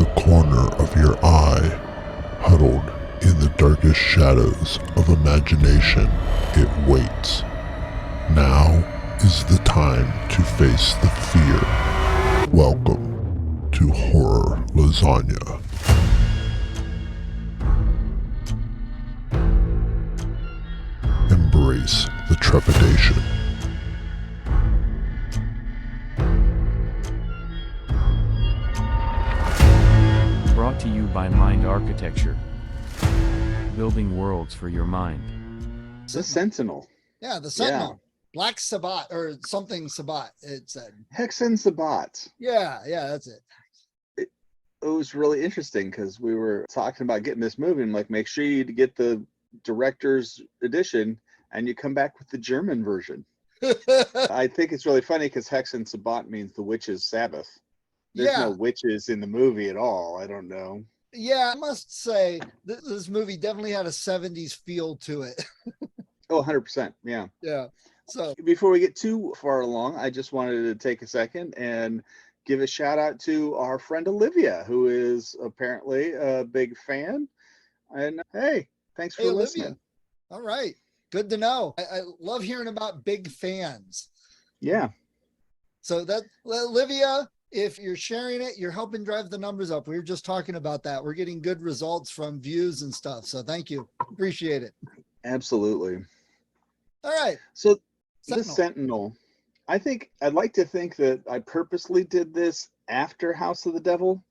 the corner of your eye, huddled in the darkest shadows of imagination, it waits. Now is the time to face the fear. Welcome to Horror Lasagna. Embrace the trepidation. Brought to you by Mind Architecture. Building worlds for your mind. The Sentinel. Yeah, the Sentinel. Black Sabbat or something Sabbat, it said. Hexen Sabbat. Yeah, that's it. It was really interesting because we were talking about getting this movie and like, make sure you get the director's edition and you come back with the German version. I think it's really funny because Hexen Sabbat means the witch's Sabbath. There's no witches in the movie at all. I don't know. Yeah, I must say this movie definitely had a 70s feel to it. Oh, 100%. Yeah. Yeah. So before we get too far along, I just wanted to take a second and give a shout out to our friend Olivia, who is apparently a big fan. And hey, thanks for listening. Olivia. All right. Good to know. I love hearing about big fans. Yeah. So that, Olivia, if you're sharing it, you're helping drive the numbers up. We were just talking about that. We're getting good results from views and stuff. So thank you. Appreciate it. Absolutely. All right. So the Sentinel, I'd like to think that I purposely did this after House of the Devil,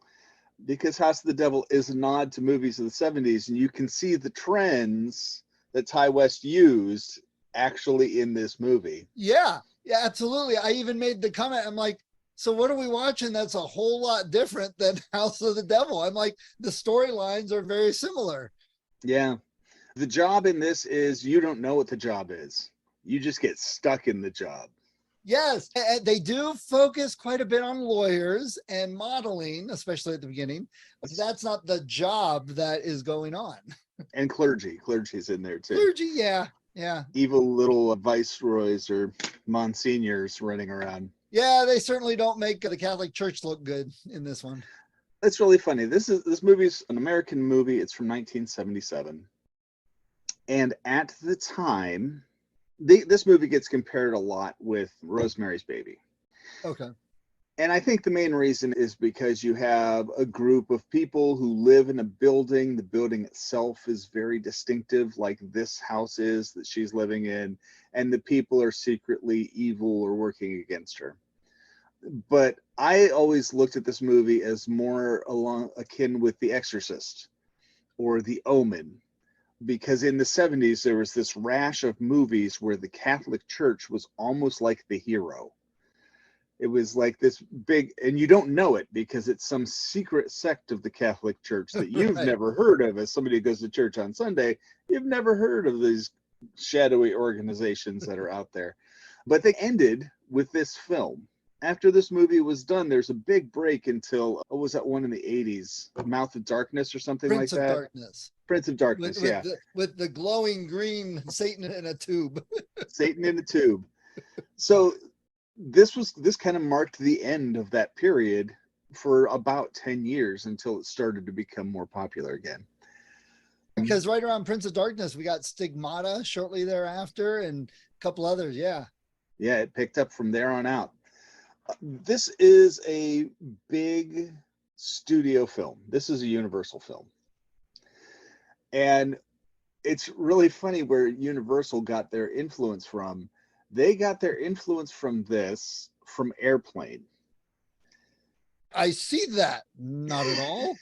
because House of the Devil is a nod to movies of the 70s, and you can see the trends that Ty West used actually in this movie. Yeah, absolutely. I even made the comment. I'm like, so what are we watching that's a whole lot different than House of the Devil? I'm like, the storylines are very similar. Yeah. The job in this is you don't know what the job is. You just get stuck in the job. Yes, they do focus quite a bit on lawyers and modeling, especially at the beginning. That's not the job that is going on. And clergy. Clergy's in there too. Clergy, yeah. Evil little viceroys or monsignors running around. Yeah, they certainly don't make the Catholic Church look good in this one. It's really funny. This movie's an American movie. It's from 1977. And at the time, this movie gets compared a lot with Rosemary's Baby. Okay. And I think the main reason is because you have a group of people who live in a building. The building itself is very distinctive, like this house is that she's living in, and the people are secretly evil or working against her. But I always looked at this movie as more akin with The Exorcist or The Omen, because in the 70s, there was this rash of movies where the Catholic Church was almost like the hero. It was like this big, and you don't know it because it's some secret sect of the Catholic Church that you've never heard of. As somebody who goes to church on Sunday, you've never heard of these shadowy organizations that are out there. But they ended with this film. After this movie was done, there's a big break until, what was that one in the 80s? Mouth of Darkness or something Prince like that? of Darkness. Prince of Darkness, with the glowing green Satan in a tube. Satan in a tube. So this kind of marked the end of that period for about 10 years until it started to become more popular again. Because right around Prince of Darkness, we got Stigmata shortly thereafter and a couple others. Yeah, it picked up from there on out. This is a big studio film. This is a Universal film. And it's really funny where Universal got their influence from. They got their influence from Airplane. I see that. Not at all.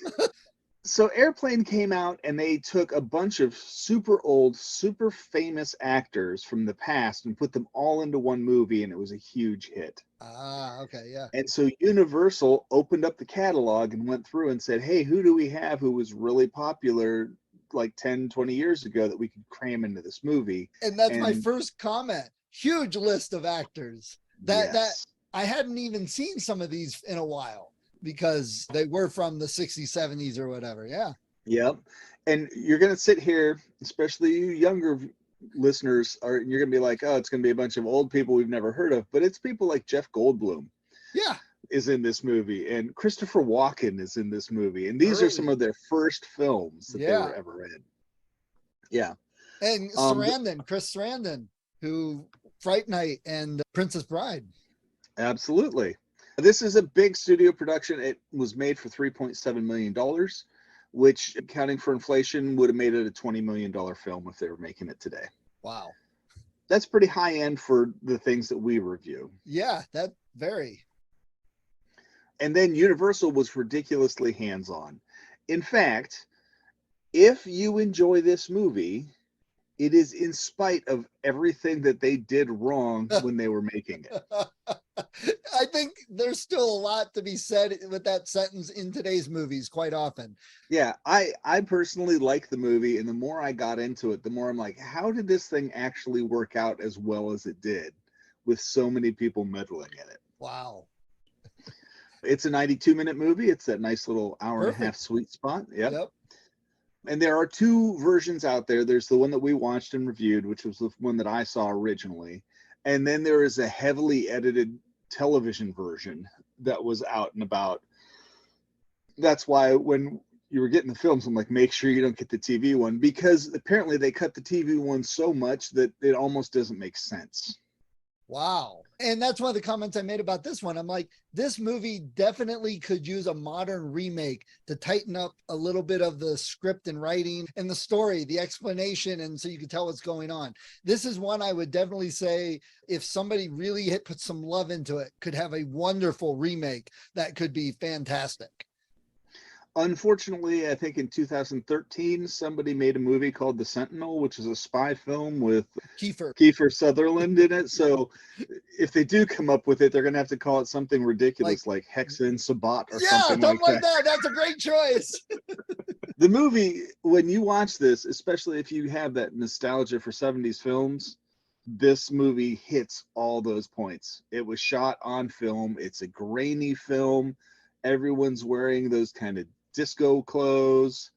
So Airplane came out and they took a bunch of super old, super famous actors from the past and put them all into one movie, and it was a huge hit. Ah, okay, yeah. And so Universal opened up the catalog and went through and said, hey, who do we have who was really popular like 10, 20 years ago that we could cram into this movie? And that's my first comment. Huge list of actors that I hadn't even seen some of these in a while because they were from the 60s, 70s or whatever. Yeah. Yep. And you're going to sit here, especially you younger listeners, you're going to be like, oh, it's going to be a bunch of old people we've never heard of. But it's people like Jeff Goldblum. Yeah. is in this movie, and Christopher Walken is in this movie, and these are some Early. of their first films that they Yeah. were ever in. Yeah. And Sarandon, Chris Sarandon, who Fright Night and Princess Bride. Absolutely. This is a big studio production. It was made for $3.7 million, which, accounting for inflation, would have made it a $20 million film if they were making it today. Wow. That's pretty high end for the things that we review. Yeah, that very. And then Universal was ridiculously hands-on. In fact, if you enjoy this movie, it is in spite of everything that they did wrong when they were making it. I think there's still a lot to be said with that sentence in today's movies quite often. Yeah, I personally like the movie, and the more I got into it, the more I'm like, how did this thing actually work out as well as it did with so many people meddling in it? Wow. It's a 92-minute movie. It's that nice little hour and a half sweet spot. Yep. And there are two versions out there. There's the one that we watched and reviewed, which was the one that I saw originally. And then there is a heavily edited television version that was out and about. That's why when you were getting the films, I'm like, make sure you don't get the TV one, because apparently they cut the TV one so much that it almost doesn't make sense. Wow. And that's one of the comments I made about this one. I'm like, this movie definitely could use a modern remake to tighten up a little bit of the script and writing and the story, the explanation, and so you can tell what's going on. This is one I would definitely say, if somebody really put some love into it, could have a wonderful remake that could be fantastic. Unfortunately, I think in 2013, somebody made a movie called The Sentinel, which is a spy film with Kiefer Sutherland in it. So if they do come up with it, they're going to have to call it something ridiculous like Hexen Sabat or something like that. That's a great choice. The movie, when you watch this, especially if you have that nostalgia for 70s films, this movie hits all those points. It was shot on film. It's a grainy film. Everyone's wearing those kind of disco clothes.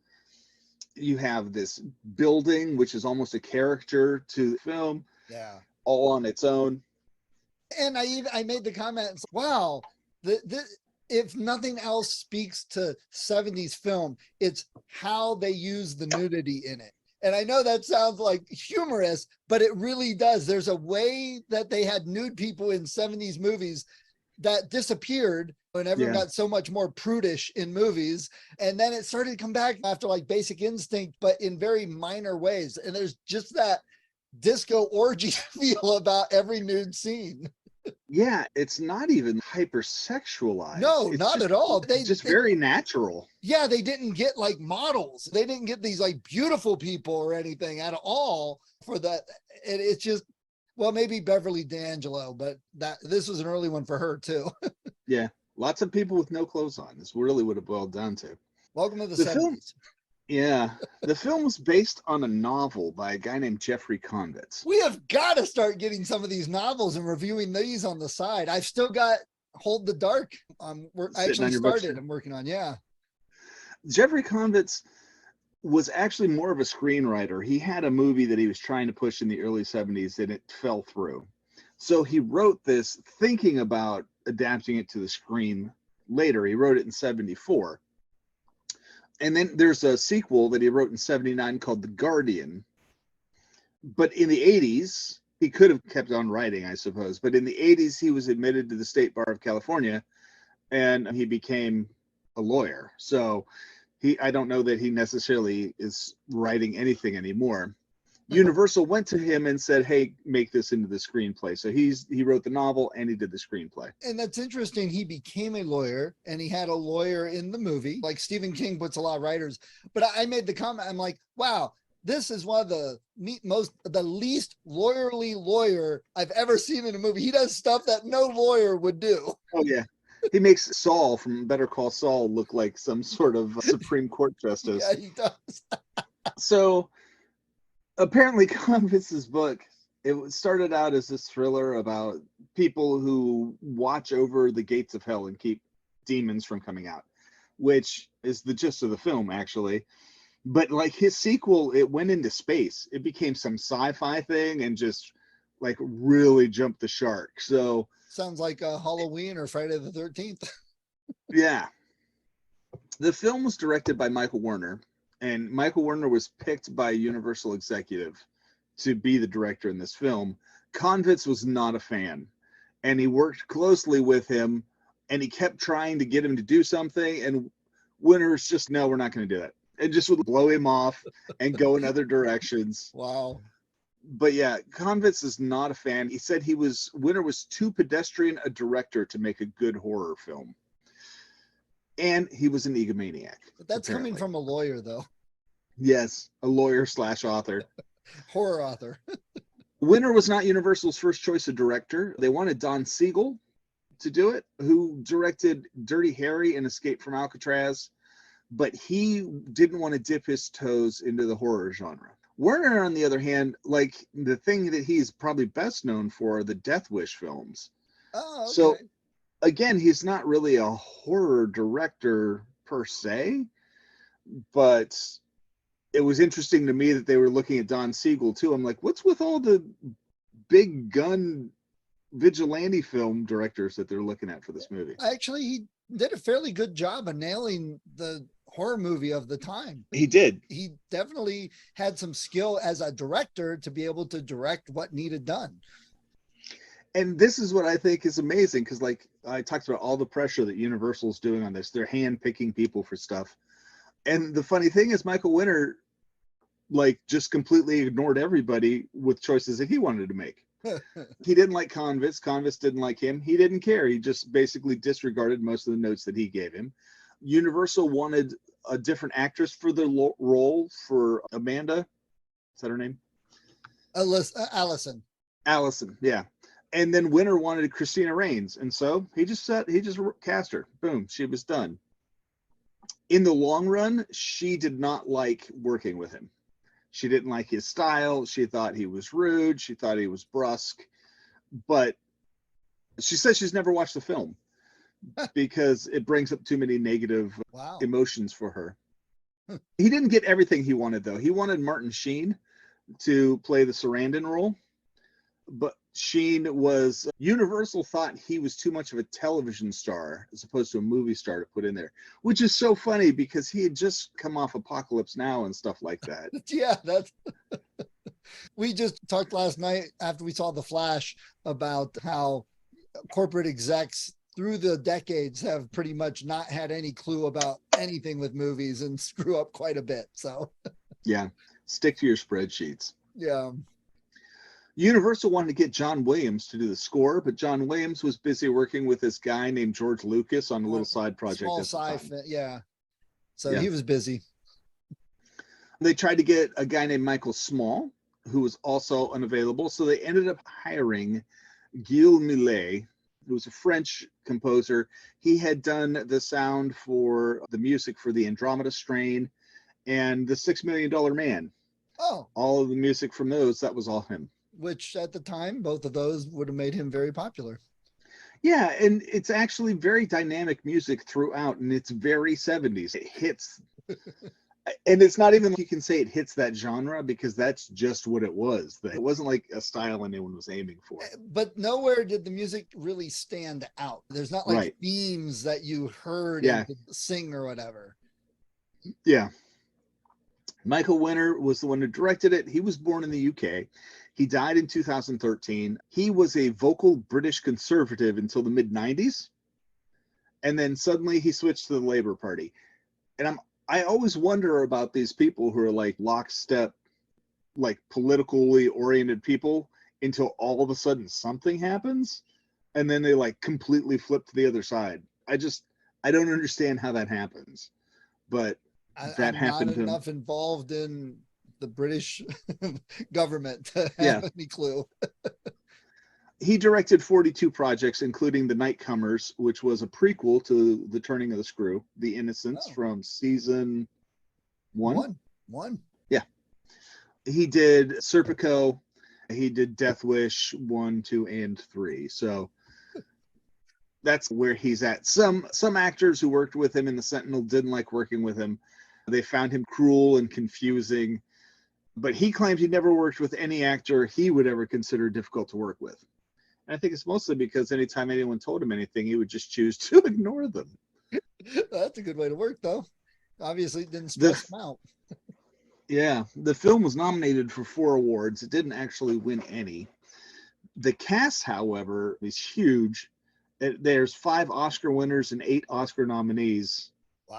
You have this building, which is almost a character to the film. Yeah. All on its own. And I made the comment, wow, if nothing else speaks to 70s film, it's how they use the nudity in it. And I know that sounds like humorous, but it really does. There's a way that they had nude people in 70s movies that disappeared when everyone got so much more prudish in movies. And then it started to come back after like Basic Instinct, but in very minor ways. And there's just that disco orgy feel about every nude scene. Yeah, it's not even hypersexualized. No, not at all. They just very natural. Yeah, they didn't get like models. They didn't get these like beautiful people or anything at all for that. It's just, well, maybe Beverly D'Angelo, but this was an early one for her too. Yeah, lots of people with no clothes on. Is really what it boiled down to. Welcome to the 70s. Film, yeah, the film was based on a novel by a guy named Jeffrey Convitz. We have got to start getting some of these novels and reviewing these on the side. I've still got Hold the Dark. I actually started. I'm working on. Yeah. Jeffrey Convitz was actually more of a screenwriter. He had a movie that he was trying to push in the early 70s and it fell through. So he wrote this thinking about adapting it to the screen later. He wrote it in 74. And then there's a sequel that he wrote in 79 called The Guardian. But in the 80s, he could have kept on writing, I suppose. But in the 80s, he was admitted to the State Bar of California and he became a lawyer. So I don't know that he necessarily is writing anything anymore. Universal went to him and said, hey, make this into the screenplay. So he wrote the novel and he did the screenplay. And that's interesting. He became a lawyer and he had a lawyer in the movie. Like Stephen King puts a lot of writers. But I made the comment, I'm like, wow, this is one of the least lawyerly lawyer I've ever seen in a movie. He does stuff that no lawyer would do. Oh, yeah. He makes Saul from Better Call Saul look like some sort of Supreme Court justice. Yeah, he does. So apparently Convitz's book, it started out as this thriller about people who watch over the gates of hell and keep demons from coming out, which is the gist of the film, actually. But like his sequel, it went into space. It became some sci-fi thing and just like really jumped the shark. So Sounds like a Halloween or Friday the 13th. Yeah. The film was directed by Michael Werner, and Michael Werner was picked by a Universal executive to be the director in this film. Konvitz was not a fan, and he worked closely with him, and he kept trying to get him to do something, and Werner's just, no, we're not going to do that. And just would blow him off and go in other directions. Wow. But yeah, Konvitz is not a fan. He said Werner was too pedestrian a director to make a good horror film. And he was an egomaniac. But that's apparently. coming from a lawyer, though. Yes, a lawyer / author. Horror author. Winter was not Universal's first choice of director. They wanted Don Siegel to do it, who directed Dirty Harry and Escape from Alcatraz, but he didn't want to dip his toes into the horror genre. Werner, on the other hand, like the thing that he's probably best known for are the Death Wish films. Oh, okay. So again, he's not really a horror director per se, but it was interesting to me that they were looking at Don Siegel too. I'm like, what's with all the big gun vigilante film directors that they're looking at for this movie? Actually, he did a fairly good job of nailing the horror movie of the time. He did. He definitely had some skill as a director to be able to direct what needed done. And this is what I think is amazing, because like I talked about all the pressure that Universal's doing on this. They're hand-picking people for stuff. And the funny thing is Michael Winter like just completely ignored everybody with choices that he wanted to make. He didn't like Konvitz. Konvitz didn't like him. He didn't care. He just basically disregarded most of the notes that he gave him. Universal wanted a different actress for the role for Amanda. Is that her name? Allison. Allison, yeah. And then Winter wanted Christina Rains, and so he just cast her. Boom, she was done. In the long run, she did not like working with him. She didn't like his style. She thought he was rude. She thought he was brusque. But she says she's never watched the film because it brings up too many negative emotions for her. He didn't get everything he wanted, though. He wanted Martin Sheen to play the Sarandon role, but Universal thought he was too much of a television star as opposed to a movie star to put in there, which is so funny because he had just come off Apocalypse Now and stuff like that. Yeah, that's we just talked last night after we saw The Flash about how corporate execs through the decades have pretty much not had any clue about anything with movies and screw up quite a bit. So yeah, stick to your spreadsheets. Yeah. Universal wanted to get John Williams to do the score, but John Williams was busy working with this guy named George Lucas on a little side project. Small sci-fi, yeah. So he was busy. They tried to get a guy named Michael Small, who was also unavailable. So they ended up hiring Gilles Millet, who was a French composer. He had done the sound for the music for the Andromeda Strain and the $6 Million Man. Oh. All of the music from those, that was all him. Which at the time, both of those would have made him very popular. Yeah, and it's actually very dynamic music throughout, and it's very 70s. It hits, and it's not even like you can say it hits that genre, because that's just what it was. It wasn't like a style anyone was aiming for. But nowhere did the music really stand out. There's not like themes that you heard and could sing or whatever. Yeah. Michael Winter was the one who directed it. He was born in the UK. He died in 2013. He was a vocal British conservative until the mid-90s. And then suddenly he switched to the Labour Party. And I always wonder about these people who are like lockstep, like politically oriented people until all of a sudden something happens. And then they like completely flip to the other side. I don't understand how that happens. But that happened. Not enough involved in the British government to have any clue. He directed 42 projects, including The Nightcomers, which was a prequel to The Turning of the Screw, The Innocents from season one. Yeah. He did Serpico. He did Death Wish 1, 2, and 3. So that's where he's at. Some actors who worked with him in the Sentinel didn't like working with him. They found him cruel and confusing, but he claimed he never worked with any actor he would ever consider difficult to work with. I think it's mostly because anytime anyone told him anything, he would just choose to ignore them. That's a good way to work, though. Obviously, it didn't stress him out. Yeah, the film was nominated for 4 awards. It didn't actually win any. The cast, however, is huge. There's 5 Oscar winners and 8 Oscar nominees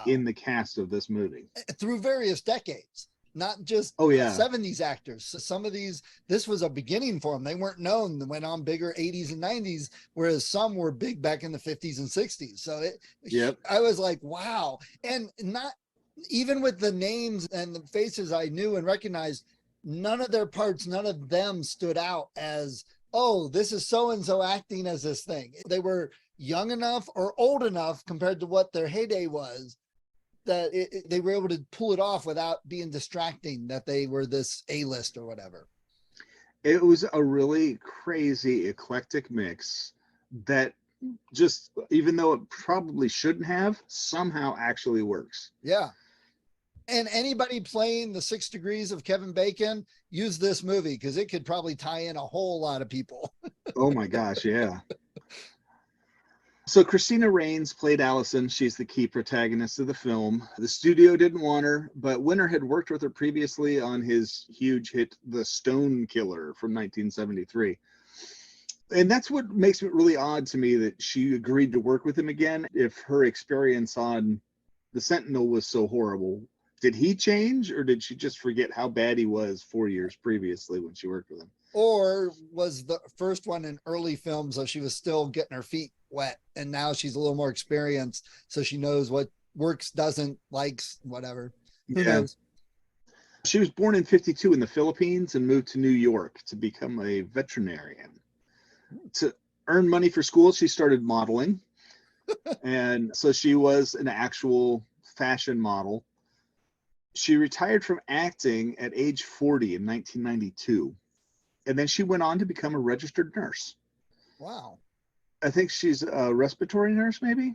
in the cast of this movie. Through various decades, not just 70s actors. So some of these, this was a beginning for them. They weren't known. They went on bigger 80s and 90s, whereas some were big back in the 50s and 60s. So I was like, wow. And not even with the names and the faces I knew and recognized, none of their parts, none of them stood out as, oh, this is so-and-so acting as this thing. They were young enough or old enough compared to what their heyday was that they were able to pull it off without being distracting, that they were this A-list or whatever. It was a really crazy, eclectic mix that just, even though it probably shouldn't have, somehow actually works. Yeah. And anybody playing the 6 Degrees of Kevin Bacon, use this movie because it could probably tie in a whole lot of people. Oh my gosh, yeah. So Christina Rains played Allison. She's the key protagonist of the film. The studio didn't want her, but Winter had worked with her previously on his huge hit, The Stone Killer from 1973. And that's what makes it really odd to me that she agreed to work with him again if her experience on The Sentinel was so horrible. Did he change, or did she just forget how bad he was 4 years previously when she worked with him? Or was the first one an early film, so she was still getting her feet wet, and now she's a little more experienced, so she knows what works, doesn't, likes, whatever. Who knows? She was born in 1952 in the Philippines and moved to New York to become a veterinarian. To earn money for school, she started modeling. And so she was an actual fashion model. She retired from acting at age 40 in 1992. And then she went on to become a registered nurse. Wow. I think she's a respiratory nurse, maybe.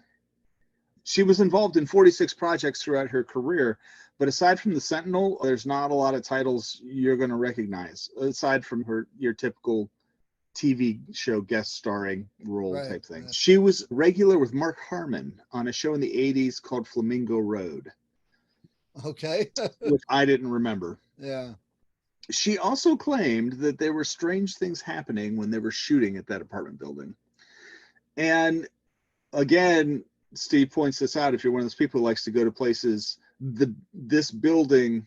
She was involved in 46 projects throughout her career, but aside from the Sentinel, there's not a lot of titles you're going to recognize, aside from your typical TV show guest starring role type thing. Right. She was regular with Mark Harmon on a show in the 80s called Flamingo Road. Okay. Which I didn't remember. Yeah. She also claimed that there were strange things happening when they were shooting at that apartment building. And again, Steve points this out. If you're one of those people who likes to go to places, this building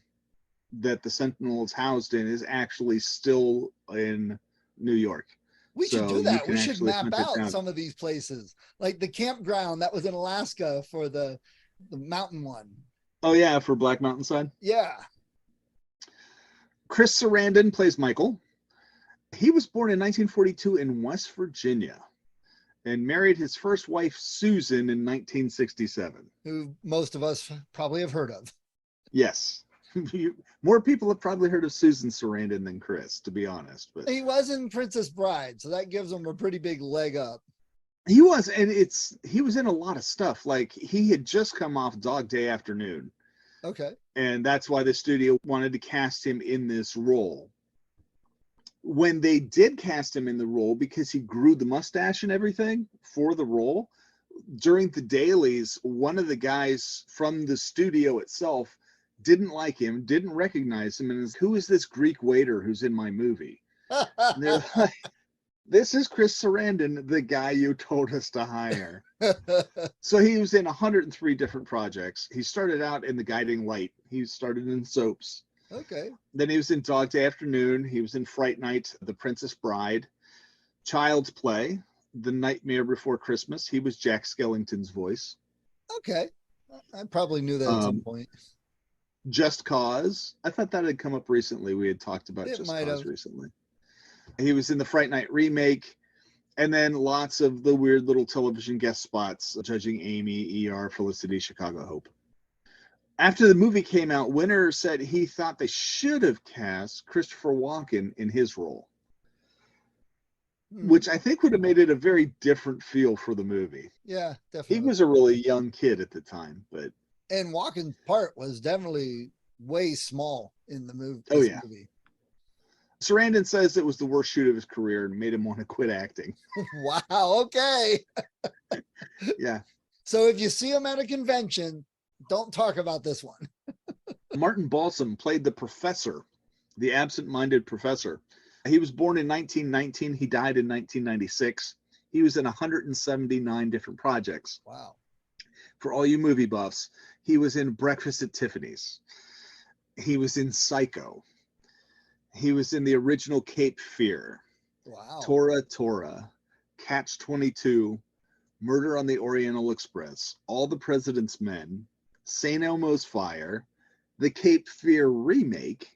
that the Sentinel is housed in is actually still in New York. We should do that. We should map out some of these places, like the campground that was in Alaska for the mountain one. Oh yeah, for Black Mountainside. Yeah. Chris Sarandon plays Michael. He was born in 1942 in West Virginia and married his first wife, Susan, in 1967. Who most of us probably have heard of. Yes. More people have probably heard of Susan Sarandon than Chris, to be honest. But he was in Princess Bride, so that gives him a pretty big leg up. He was, and he was in a lot of stuff. Like, he had just come off Dog Day Afternoon. Okay. And that's why the studio wanted to cast him in this role. When they did cast him in the role, because he grew the mustache and everything for the role, during the dailies, one of the guys from the studio itself didn't like him, didn't recognize him, and was, who is this Greek waiter who's in my movie? And they're like, this is Chris Sarandon, the guy you told us to hire. So he was in 103 different projects. He started out in The Guiding Light. He started in soaps. Okay. Then he was in Dog Day Afternoon. He was in Fright Night, The Princess Bride, Child's Play, The Nightmare Before Christmas. He was Jack Skellington's voice. Okay. I probably knew that at some point. Just Cause. I thought that had come up recently. We had talked about Just Cause recently. He was in the Fright Night remake, and then lots of the weird little television guest spots, Judging Amy, ER, Felicity, Chicago Hope. After the movie came out, Winter said he thought they should have cast Christopher Walken in his role, which I think would have made it a very different feel for the movie. Yeah, definitely. He was a really young kid at the time, but and Walken's part was definitely way small in the movie. Oh yeah. Movie. Sarandon says it was the worst shoot of his career and made him want to quit acting. Wow. Okay. Yeah. So if you see him at a convention, don't talk about this one. Martin Balsam played the professor, the absent-minded professor. He was born in 1919. He died in 1996. He was in 179 different projects. Wow. For all you movie buffs, he was in Breakfast at Tiffany's. He was in Psycho. He was in the original Cape Fear. Wow. Tora Tora, Catch 22, Murder on the Oriental Express, All the President's Men, St. Elmo's Fire, the Cape Fear remake,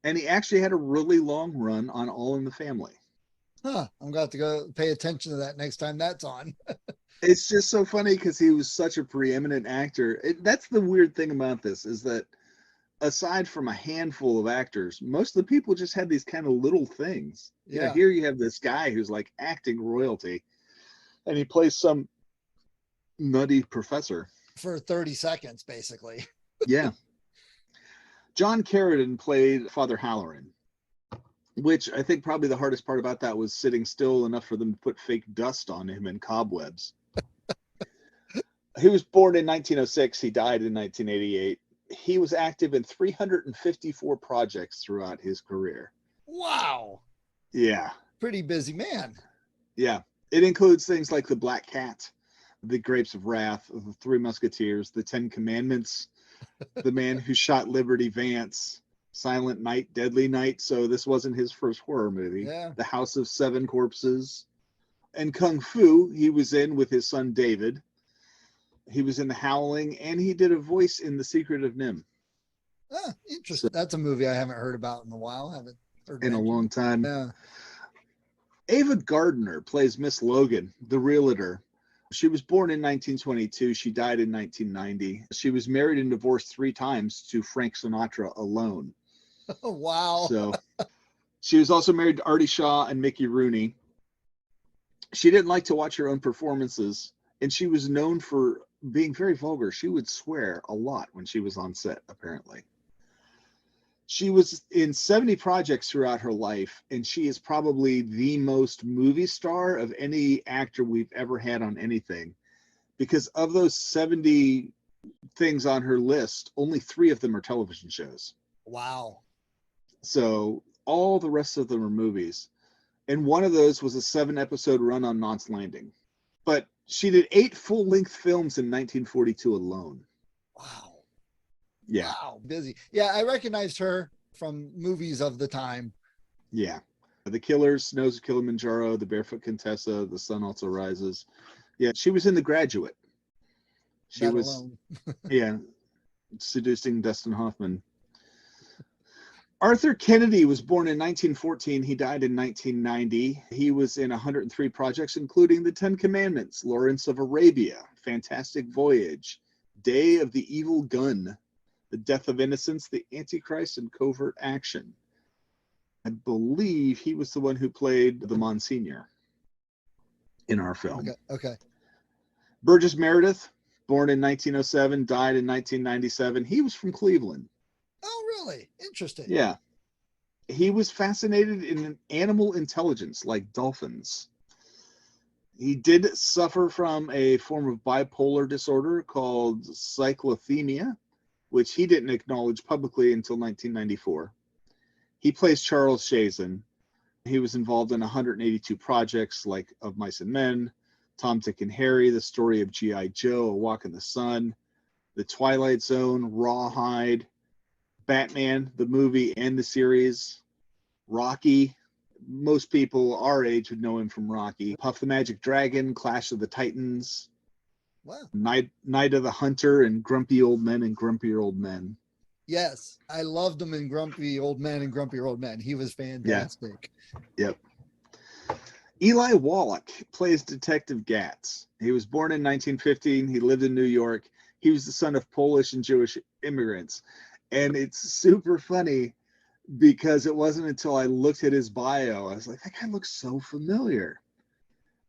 and he actually had a really long run on All in the Family. Huh. I'm going to go pay attention to that next time that's on. It's just so funny because he was such a preeminent actor. That's the weird thing about this, is that aside from a handful of actors, most of the people just had these kind of little things. You know, here you have this guy who's like acting royalty, and he plays some nutty professor for 30 seconds, basically. Yeah. John Carradine played Father Halloran, which I think probably the hardest part about that was sitting still enough for them to put fake dust on him and cobwebs. He was born in 1906. He died in 1988. He was active in 354 projects throughout his career. Wow. Yeah. Pretty busy man. Yeah. It includes things like The Black Cat, The Grapes of Wrath, The Three Musketeers, The Ten Commandments, The Man Who Shot Liberty Vance, Silent Night, Deadly Night. So this wasn't his first horror movie. Yeah. The House of Seven Corpses. And Kung Fu, he was in with his son David. He was in The Howling, and he did a voice in The Secret of Nim. Ah, interesting. That's a movie I haven't heard about in a while. Haven't heard in mentioned. a long time. Yeah. Ava Gardner plays Miss Logan, the realtor. She was born in 1922. She died in 1990. She was married and divorced 3 times to Frank Sinatra alone. Oh, wow. So she was also married to Artie Shaw and Mickey Rooney. She didn't like to watch her own performances, and she was known for being very vulgar. She would swear a lot when she was on set, apparently. She was in 70 projects throughout her life, and she is probably the most movie star of any actor we've ever had on anything. Because of those 70 things on her list, only 3 of them are television shows. Wow. So all the rest of them are movies. And one of those was a 7-episode run on Knots Landing. But she did 8 full-length films in 1942 alone. Wow. Yeah. Wow. Busy. Yeah, I recognized her from movies of the time. Yeah. The Killers, Snows of Kilimanjaro, The Barefoot Contessa, The Sun Also Rises. Yeah, she was in The Graduate. She That was, alone. yeah, seducing Dustin Hoffman. Arthur Kennedy was born in 1914. He died in 1990. He was in 103 projects, including The Ten Commandments, Lawrence of Arabia, Fantastic Voyage, Day of the Evil Gun, The Death of Innocence, The Antichrist, and Covert Action. I believe he was the one who played the Monsignor in our film. Okay. Burgess Meredith, born in 1907, died in 1997. He was from Cleveland. Oh, really? Interesting. Yeah. He was fascinated in animal intelligence like dolphins. He did suffer from a form of bipolar disorder called cyclothymia, which he didn't acknowledge publicly until 1994. He plays Charles Shazin. He was involved in 182 projects like Of Mice and Men, Tom, Dick, and Harry, The Story of G.I. Joe, A Walk in the Sun, The Twilight Zone, Rawhide, Batman, the movie and the series, Rocky. Most people our age would know him from Rocky. Puff the Magic Dragon, Clash of the Titans, Wow. Night of the Hunter, and Grumpy Old Men and Grumpier Old Men. Yes, I loved him in Grumpy Old Men and Grumpier Old Men. He was fantastic. Yeah. Yep. Eli Wallach plays Detective Gatz. He was born in 1915. He lived in New York. He was the son of Polish and Jewish immigrants. And it's super funny because it wasn't until I looked at his bio, I was like, that guy looks so familiar.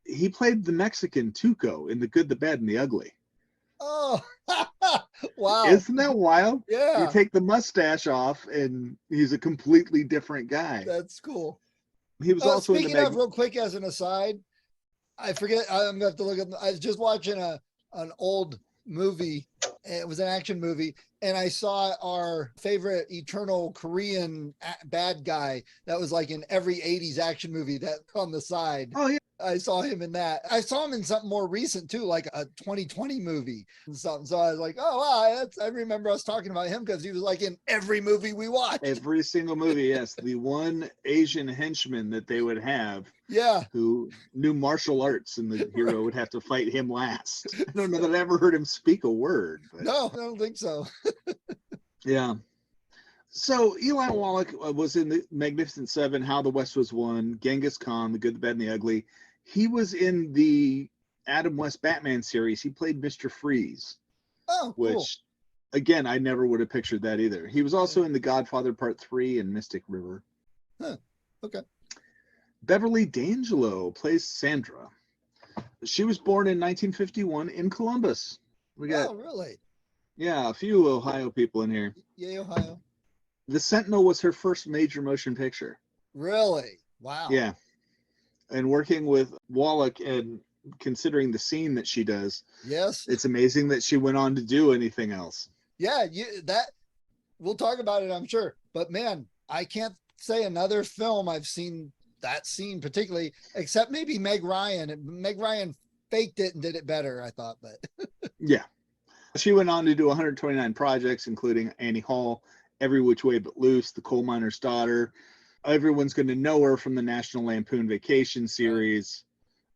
He played the Mexican Tuco in The Good, the Bad, and the Ugly. Oh, Wow. Isn't that wild? Yeah. You take the mustache off and he's a completely different guy. That's cool. He was also in the Speaking of, real quick as an aside, I forget, I'm gonna have to look at, I was just watching an old movie. It was an action movie, and I saw our favorite eternal Korean bad guy that was like in every 80s action movie that on the side. Oh yeah. I saw him in that. I saw him in something more recent too, like a 2020 movie and something. So I was like, oh wow, I remember us talking about him because he was like in every movie we watched. Every single movie, yes. The one Asian henchman that they would have, yeah, who knew martial arts, and the hero would have to fight him last. I don't know that I ever heard him speak a word. But no, I don't think so. yeah. So Eli Wallach was in the Magnificent Seven, How the West Was Won, Genghis Khan, The Good, the Bad, and the Ugly. He was in the Adam West Batman series. He played Mr. Freeze. Oh, cool. Which, again, I never would have pictured that either. He was also in The Godfather Part 3 and Mystic River. Huh. Okay. Beverly D'Angelo plays Sandra. She was born in 1951 in Columbus. We got, oh, really? yeah, a few Ohio people in here. Yay, Ohio. The Sentinel was her first major motion picture. Really? Wow. Yeah. And working with Wallach and considering the scene that she does, yes, it's amazing that she went on to do anything else. Yeah, that we'll talk about it, I'm sure. But man, I can't say another film I've seen that scene particularly, except maybe Meg Ryan. Meg Ryan faked it and did it better, I thought. But yeah, she went on to do 129 projects, including Annie Hall, Every Which Way But Loose, The Coal Miner's Daughter. Everyone's going to know her from the National Lampoon Vacation series.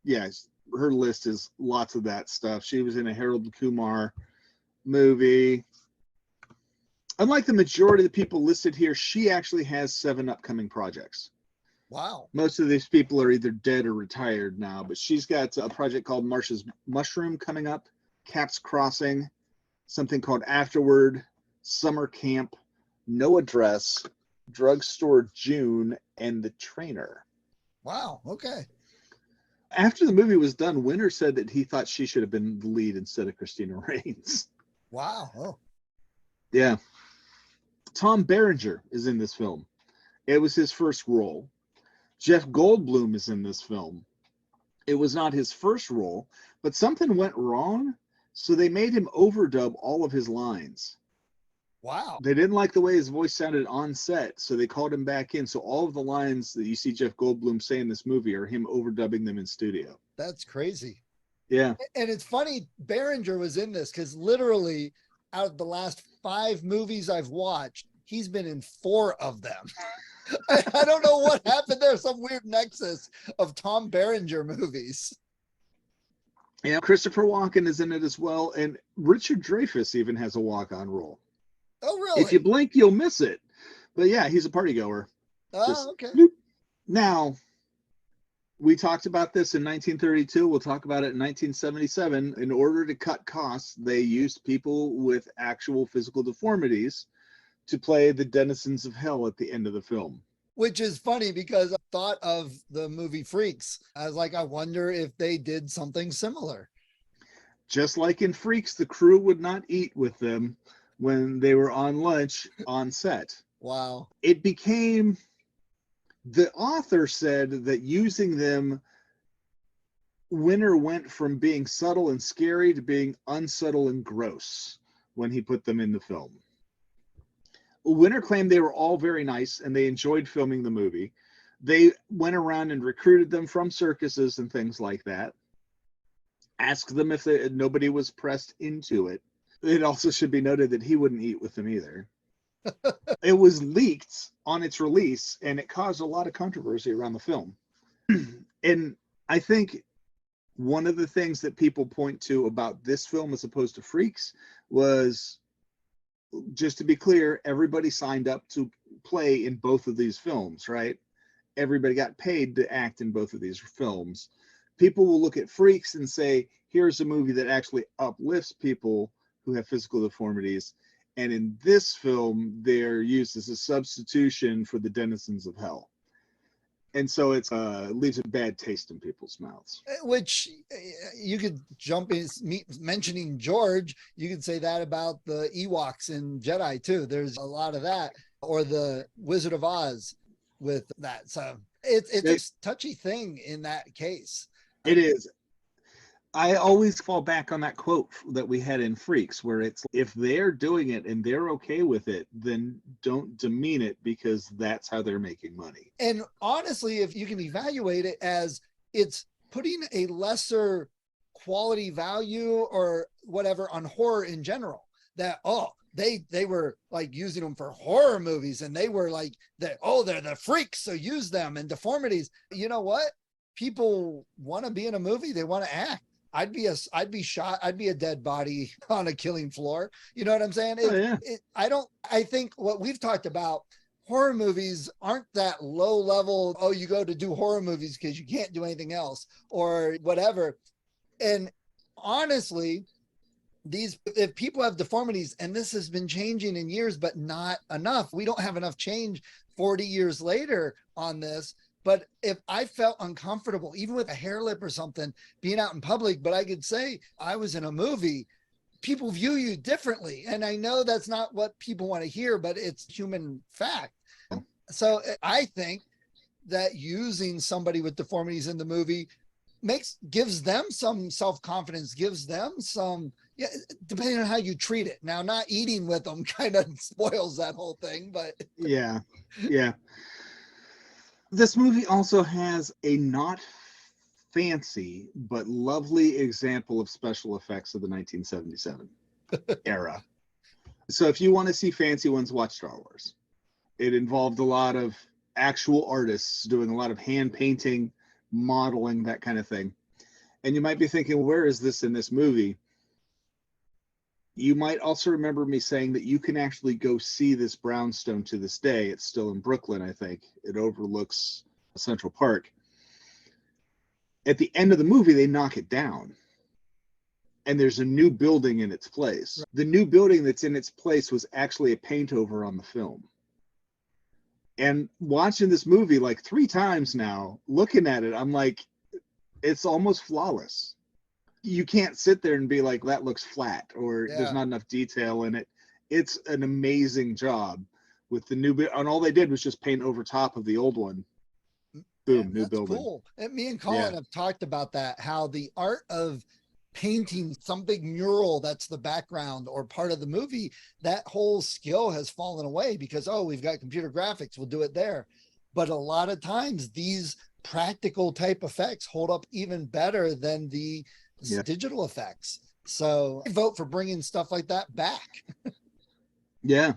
Yes, her list is lots of that stuff. She was in a Harold Kumar movie. Unlike the majority of the people listed here, she actually has 7 upcoming projects. wow. Most of these people are either dead or retired now, but she's got a project called Marsh's Mushroom coming up, Cap's Crossing, something called Afterward, Summer Camp, No Address, Drugstore June, and The Trainer. Wow. Okay. After the movie was done, Winter said that he thought she should have been the lead instead of Christina Raines. Wow. Oh. Yeah. Tom Berenger is in this film. It was his first role. Jeff Goldblum is in this film. It was not his first role, but something went wrong, so they made him overdub all of his lines. Wow. They didn't like the way his voice sounded on set, so they called him back in. So all of the lines that you see Jeff Goldblum say in this movie are him overdubbing them in studio. That's crazy. Yeah. And it's funny, Berenger was in this because literally out of the last 5 movies I've watched, he's been in 4 of them. I don't know what happened there. Some weird nexus of Tom Berenger movies. Yeah, Christopher Walken is in it as well. And Richard Dreyfuss even has a walk-on role. Oh, really? If you blink, you'll miss it. But yeah, he's a party goer. Oh, okay. Bloop. Now, we talked about this in 1932. We'll talk about it in 1977. In order to cut costs, they used people with actual physical deformities to play the denizens of hell at the end of the film. Which is funny because I thought of the movie Freaks. I was like, I wonder if they did something similar. Just like in Freaks, the crew would not eat with them when they were on lunch on set. Wow. It became, the author said that using them, Winter went from being subtle and scary to being unsubtle and gross when he put them in the film. Winter claimed they were all very nice and they enjoyed filming the movie. They went around and recruited them from circuses and things like that. Asked them if nobody was pressed into it. It also should be noted that he wouldn't eat with them either. It was leaked on its release and it caused a lot of controversy around the film. And I think one of the things that people point to about this film as opposed to Freaks was, just to be clear, everybody signed up to play in both of these films, right? Everybody got paid to act in both of these films. People will look at Freaks and say, here's a movie that actually uplifts people who have physical deformities. And in this film, they're used as a substitution for the denizens of hell. And so it's leaves a bad taste in people's mouths. Which you could jump in, mentioning George, you could say that about the Ewoks in Jedi too. There's a lot of that, or the Wizard of Oz with that. So it's a touchy thing in that case. It is. I always fall back on that quote that we had in Freaks, where it's, if they're doing it and they're okay with it, then don't demean it, because that's how they're making money. And honestly, if you can evaluate it as it's putting a lesser quality value or whatever on horror in general, that, they were like using them for horror movies, and they were like that, they're the freaks, so use them, and deformities. You know what? People want to be in a movie, they want to act. I'd be shot. I'd be a dead body on a killing floor. You know what I'm saying? I think what we've talked about, horror movies aren't that low level. Oh, you go to do horror movies because you can't do anything else or whatever. And honestly, if people have deformities, and this has been changing in years, but not enough. We don't have enough change 40 years later on this. But if I felt uncomfortable, even with a hair lip or something, being out in public, but I could say I was in a movie, people view you differently. And I know that's not what people want to hear, but it's human fact. So I think that using somebody with deformities in the movie gives them some self-confidence, gives them some, depending on how you treat it. Now, not eating with them kind of spoils that whole thing, but yeah. This movie also has a not fancy but lovely example of special effects of the 1977 era. So if you want to see fancy ones, watch Star Wars. It involved a lot of actual artists doing a lot of hand painting, modeling, that kind of thing. And you might be thinking, where is this in this movie? You might also remember me saying that you can actually go see this brownstone to this day. It's still in Brooklyn, I think. It overlooks Central Park. At the end of the movie, they knock it down, and there's a new building in its place. The new building that's in its place was actually a paint over on the film. And watching this movie like 3 times now, looking at it, I'm like, it's almost flawless. You can't sit there and be like, that looks flat, or there's not enough detail in it. It's an amazing job with the new bit. And all they did was just paint over top of the old one. Boom, new building. Cool. And me and Colin have talked about that, how the art of painting some big mural that's the background or part of the movie, that whole skill has fallen away because, we've got computer graphics, we'll do it there. But a lot of times these practical type effects hold up even better than the digital effects. So I vote for bringing stuff like that back. Yeah.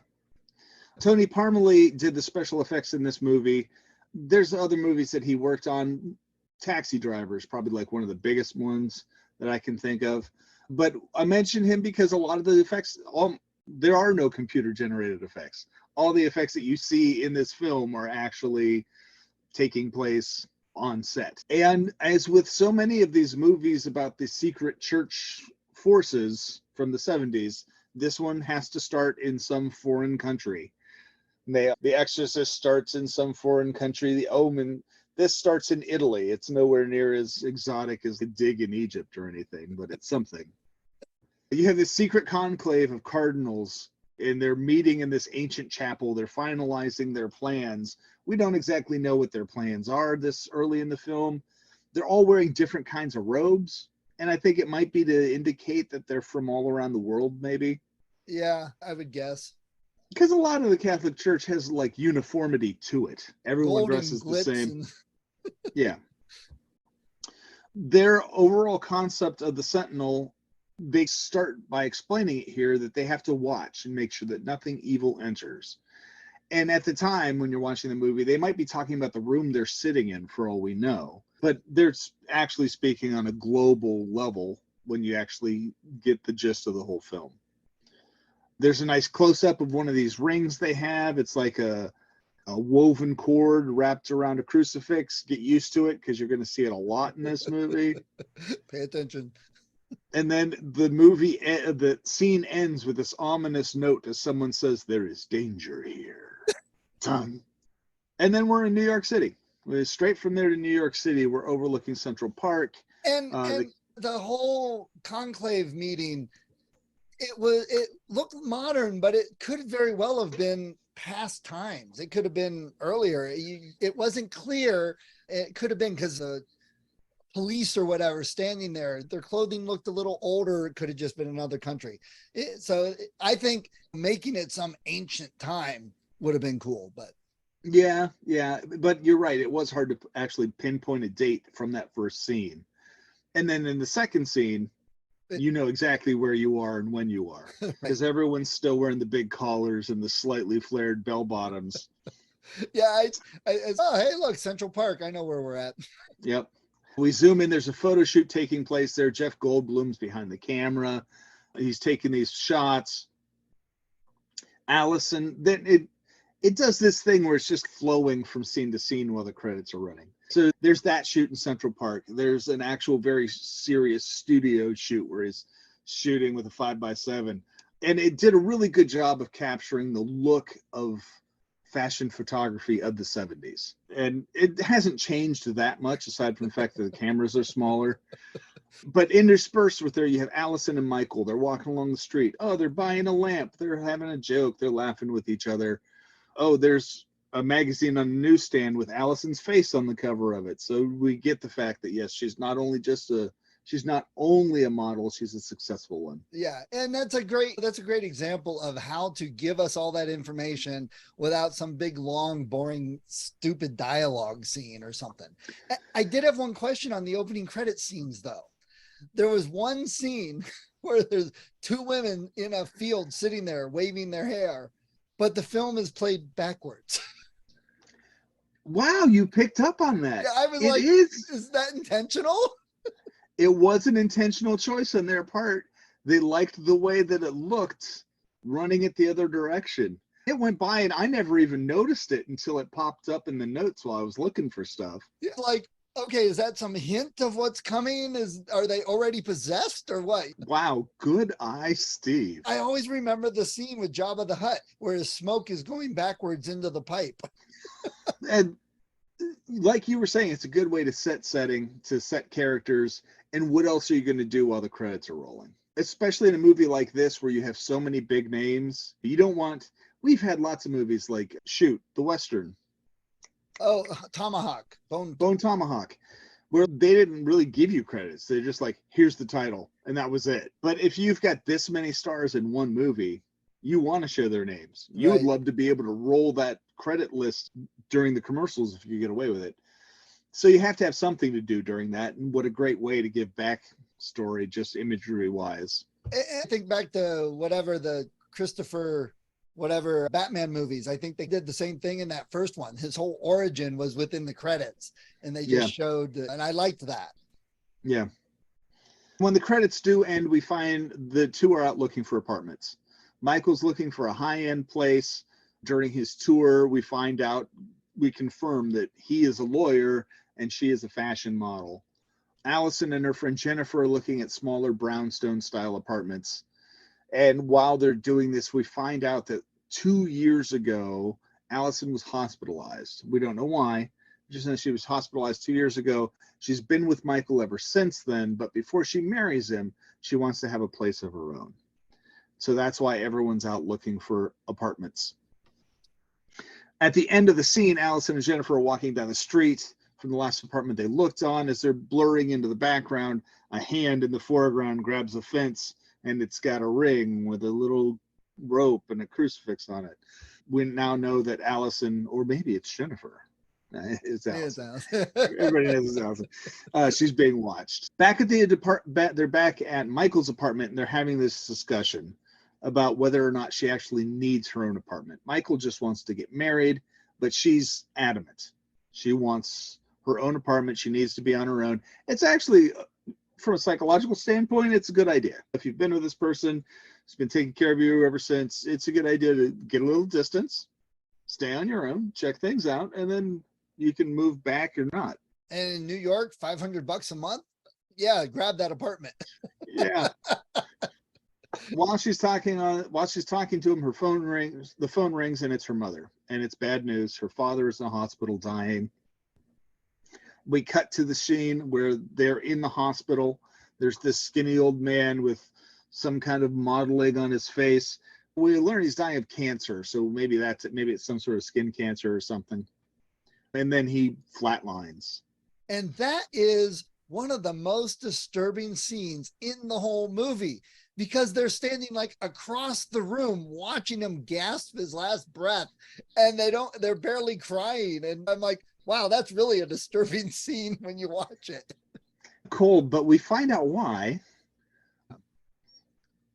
Tony Parmalee did the special effects in this movie. There's other movies that he worked on. Taxi Driver is probably like one of the biggest ones that I can think of. But I mention him because a lot of the effects, there are no computer generated effects. All the effects that you see in this film are actually taking place on set. And as with so many of these movies about the secret church forces from the 70s, this one has to start in some foreign country. The Exorcist starts in some foreign country. The Omen, this starts in Italy. It's nowhere near as exotic as the dig in Egypt or anything, but it's something. You have this secret conclave of cardinals, and they're meeting in this ancient chapel. They're finalizing their plans. We don't exactly know what their plans are this early in the film. They're all wearing different kinds of robes, and I think it might be to indicate that they're from all around the world, maybe. Yeah, I would guess. Because a lot of the Catholic Church has like uniformity to it. Everyone dresses the same. Yeah. Their overall concept of the Sentinel, they start by explaining it here that they have to watch and make sure that nothing evil enters. And at the time when you're watching the movie, they might be talking about the room they're sitting in for all we know. But they're actually speaking on a global level when you actually get the gist of the whole film. There's a nice close-up of one of these rings they have. It's like a woven cord wrapped around a crucifix. Get used to it because you're going to see it a lot in this movie. Pay attention. And then the scene ends with this ominous note as someone says, "There is danger here." Done. And then we're in New York City. We're straight from there to New York City. We're overlooking Central Park. And The the whole conclave meeting, it looked modern, but it could very well have been past times. It could have been earlier. It wasn't clear. It could have been because police or whatever standing there, their clothing looked a little older. It could have just been another country. So I think making it some ancient time would have been cool, but yeah, but you're right. It was hard to actually pinpoint a date from that first scene. And then in the second scene, you know exactly where you are and when you are, because right. Everyone's still wearing the big collars and the slightly flared bell bottoms. Yeah, oh, hey, look, Central Park. I know where we're at. Yep. We zoom in. There's a photo shoot taking place there. Jeff Goldblum's behind the camera. He's taking these shots. Allison, then it does this thing where it's just flowing from scene to scene while the credits are running. So there's that shoot in Central Park. There's an actual very serious studio shoot where he's shooting with a 5x7. And it did a really good job of capturing the look of fashion photography of the 70s. And it hasn't changed that much aside from the fact that the cameras are smaller. But interspersed with there, you have Allison and Michael. They're walking along the street. Oh, they're buying a lamp. They're having a joke. They're laughing with each other. Oh, there's a magazine on the newsstand with Allison's face on the cover of it. So we get the fact that, yes, she's not only a model, she's a successful one. Yeah. And that's a great example of how to give us all that information without some big, long, boring, stupid dialogue scene or something. I did have one question on the opening credit scenes, though. There was one scene where there's two women in a field sitting there waving their hair, but the film is played backwards. Wow, you picked up on that. Yeah, I was like, is that intentional? It was an intentional choice on their part. They liked the way that it looked running it the other direction. It went by and I never even noticed it until it popped up in the notes while I was looking for stuff. Yeah, like, okay, is that some hint of what's coming? Are they already possessed or what? Wow, good eye, Steve. I always remember the scene with Jabba the Hutt where his smoke is going backwards into the pipe. And like you were saying, it's a good way to set characters, and what else are you going to do while the credits are rolling? Especially in a movie like this where you have so many big names. We've had lots of movies like The Western. Oh, Tomahawk. Bone Tomahawk, where they didn't really give you credits. They're just like, here's the title, and that was it. But if you've got this many stars in one movie, you want to show their names. You would love to be able to roll that credit list during the commercials if you get away with it. So you have to have something to do during that. And what a great way to give back story, just imagery wise. I think back to the Christopher Batman movies. I think they did the same thing in that first one. His whole origin was within the credits and they just showed, and I liked that. Yeah. When the credits do end, we find the two are out looking for apartments. Michael's looking for a high-end place. During his tour, we confirm that he is a lawyer and she is a fashion model. Allison and her friend Jennifer are looking at smaller brownstone-style apartments. And while they're doing this, we find out that 2 years ago, Allison was hospitalized. We don't know why. Just know she was hospitalized 2 years ago. She's been with Michael ever since then, but before she marries him, she wants to have a place of her own. So that's why everyone's out looking for apartments. At the end of the scene, Allison and Jennifer are walking down the street from the last apartment they looked on. As they're blurring into the background, a hand in the foreground grabs a fence, and it's got a ring with a little rope and a crucifix on it. We now know that Allison, or maybe it's Jennifer. It's Allison. Everybody knows it's Allison. She's being watched. Back at they're back at Michael's apartment, and they're having this discussion about whether or not she actually needs her own apartment. Michael just wants to get married, but she's adamant. She wants her own apartment. She needs to be on her own. It's actually, from a psychological standpoint, it's a good idea. If you've been with this person, who's been taking care of you ever since, it's a good idea to get a little distance, stay on your own, check things out, and then you can move back or not. And in New York, $500 a month? Yeah, grab that apartment. Yeah. While she's talking to him, her phone rings. The phone rings, and it's her mother. And it's bad news. Her father is in the hospital dying. We cut to the scene where they're in the hospital. There's this skinny old man with some kind of modeling on his face. We learn he's dying of cancer, so maybe that's it. Maybe it's some sort of skin cancer or something. And then he flatlines. And that is one of the most disturbing scenes in the whole movie, because they're standing like across the room watching him gasp his last breath, and they're barely crying. And I'm like, wow, that's really a disturbing scene when you watch it. Cold, but we find out why.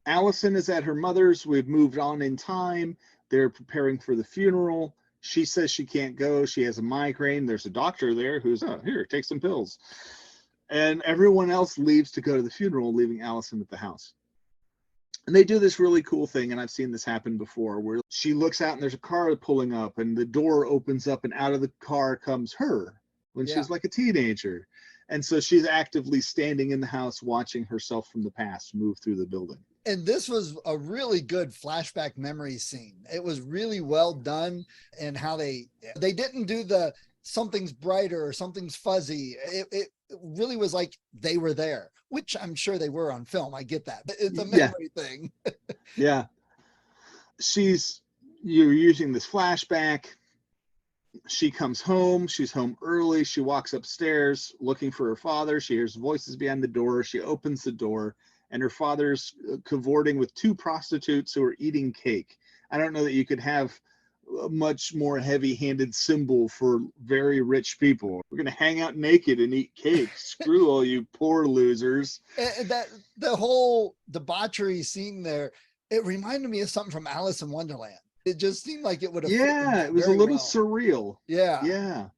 Allison is at her mother's. We've moved on in time. They're preparing for the funeral. She says she can't go. She has a migraine. There's a doctor there who's, oh, here, take some pills. And everyone else leaves to go to the funeral, leaving Allison at the house. And they do this really cool thing, and I've seen this happen before, where she looks out and there's a car pulling up, and the door opens up, and out of the car comes her when she's like a teenager. And so she's actively standing in the house watching herself from the past move through the building. And this was a really good flashback memory scene. It was really well done, and how they didn't do the something's brighter or something's fuzzy. It really was like they were there, which I'm sure they were on film. I get that, but it's a memory thing. Yeah. You're using this flashback. She comes home. She's home early. She walks upstairs looking for her father. She hears voices behind the door. She opens the door, and her father's cavorting with two prostitutes who are eating cake. I don't know that you could have a much more heavy-handed symbol for very rich people. We're going to hang out naked and eat cake. Screw all you poor losers. And that the whole debauchery scene there, it reminded me of something from Alice in Wonderland. It just seemed like it would have. Yeah, it was a little surreal. Yeah. Yeah.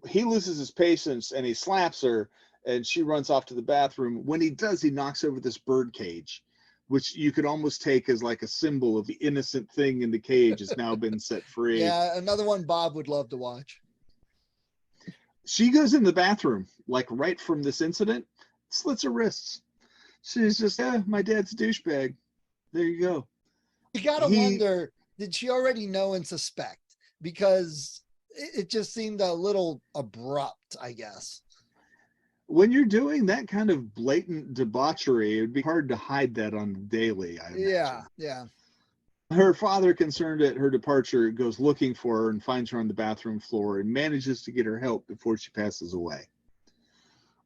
He loses his patience and he slaps her, and she runs off to the bathroom. When he does, he knocks over this bird cage, which you could almost take as like a symbol of the innocent thing in the cage has now been set free. Yeah, another one Bob would love to watch. She goes in the bathroom, like right from this incident, slits her wrists. She's just, my dad's a douchebag. There you go. You gotta wonder, did she already know and suspect? Because it just seemed a little abrupt, I guess. When you're doing that kind of blatant debauchery, it'd be hard to hide that on the daily, I imagine. Yeah. Her father, concerned at her departure, goes looking for her and finds her on the bathroom floor and manages to get her help before she passes away.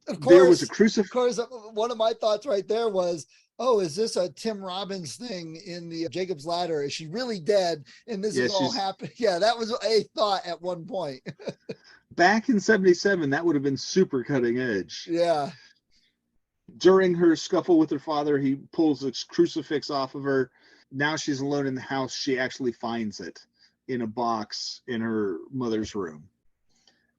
Of course, there was a crucifix. Of course, one of my thoughts right there was, oh, is this a Tim Robbins thing in the Jacob's Ladder? Is she really dead? And this is all happening. Yeah, that was a thought at one point. Back in 77, that would have been super cutting edge. Yeah. During her scuffle with her father, he pulls a crucifix off of her. Now she's alone in the house. She actually finds it in a box in her mother's room.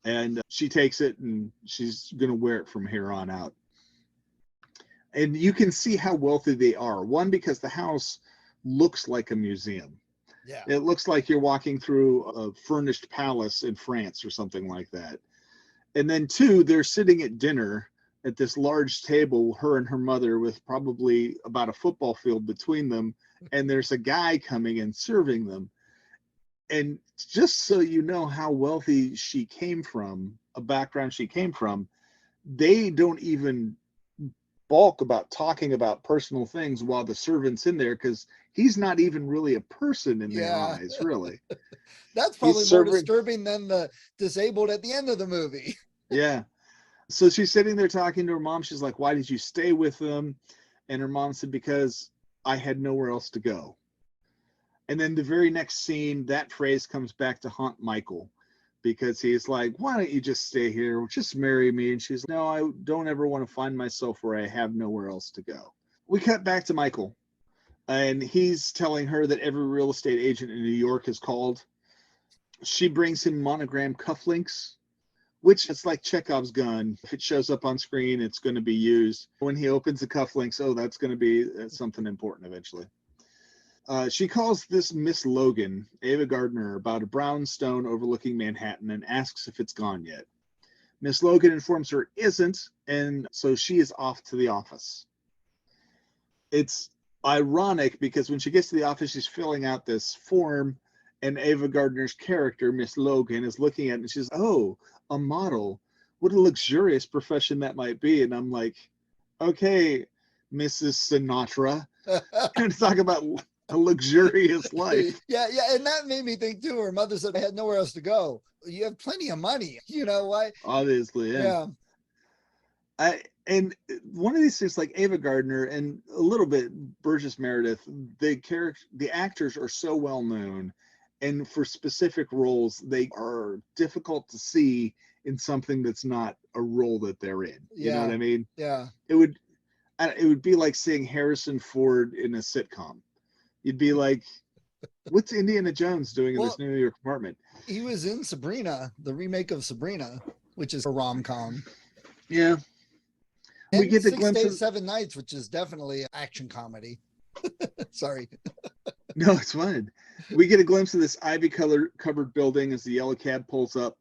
And she takes it, and she's going to wear it from here on out. And you can see how wealthy they are. One, because the house looks like a museum. Yeah. It looks like you're walking through a furnished palace in France or something like that. And then two, they're sitting at dinner at this large table, her and her mother, with probably about a football field between them. And there's a guy coming and serving them. And just so you know how wealthy she came from, a background she came from, they don't even balk about talking about personal things while the servant's in there, because he's not even really a person in their eyes, really. That's probably more disturbing than the disabled at the end of the movie. Yeah. So she's sitting there talking to her mom. She's like, why did you stay with them? And her mom said, because I had nowhere else to go. And then the very next scene, that phrase comes back to haunt Michael, because he's like, why don't you just stay here? Just marry me. And she's, no, I don't ever want to find myself where I have nowhere else to go. We cut back to Michael, and he's telling her that every real estate agent in New York has called. She brings him monogram cufflinks, which it's like Chekhov's gun. If it shows up on screen, it's going to be used. When he opens the cufflinks, oh, that's going to be something important eventually. She calls this Miss Logan, Ava Gardner, about a brownstone overlooking Manhattan and asks if it's gone yet. Miss Logan informs her it isn't, and so she is off to the office. It's ironic because when she gets to the office, she's filling out this form, and Ava Gardner's character, Miss Logan, is looking at it, and she's, oh, a model. what a luxurious profession that might be. And I'm like, okay, Mrs. Sinatra, going to talk about a luxurious life. Yeah, and that made me think too. Her mother said I had nowhere else to go. You have plenty of money, you know why? Obviously, Yeah. And one of these things like Ava Gardner and a little bit Burgess Meredith, the actors are so well known, and for specific roles, they are difficult to see in something that's not a role that they're in. You know what I mean? Yeah. It would be like seeing Harrison Ford in a sitcom. You'd be like, what's Indiana Jones doing in this New York apartment? He was in Sabrina, the remake of Sabrina, which is a rom-com. Yeah. And we get the 6 glimpse Days, of 7 Nights, which is definitely an action comedy. Sorry. No, it's fine. We get a glimpse of this ivy covered building as the yellow cab pulls up.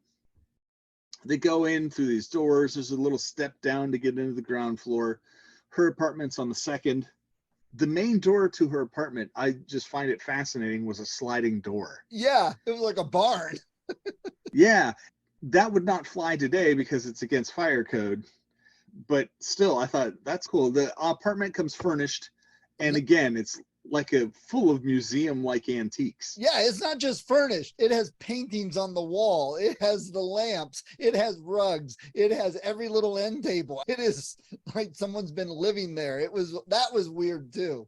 They go in through these doors. There's a little step down to get into the ground floor. Her apartment's on the second. The main door to her apartment, I just find it fascinating, was a sliding door. Yeah, it was like a barn. Yeah, that would not fly today because it's against fire code. But still, I thought that's cool. The apartment comes furnished, and again, it's like full of museum-like antiques. Yeah, it's not just furnished. It has paintings on the wall. It has the lamps. It has rugs. It has every little end table. It is like someone's been living there. That was weird too.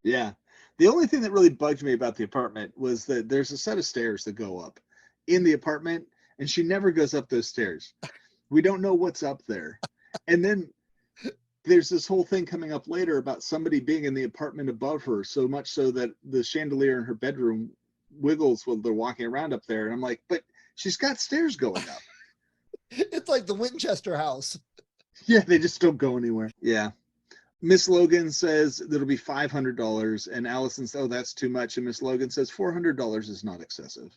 Yeah. The only thing that really bugged me about the apartment was that there's a set of stairs that go up in the apartment, and she never goes up those stairs. We don't know what's up there. And then there's this whole thing coming up later about somebody being in the apartment above her, so much so that the chandelier in her bedroom wiggles while they're walking around up there. And I'm like, but she's got stairs going up. It's like the Winchester house. Yeah, they just don't go anywhere. Yeah. Miss Logan says that'll be $500, and Allison says, oh, that's too much. And Miss Logan says $400 is not excessive,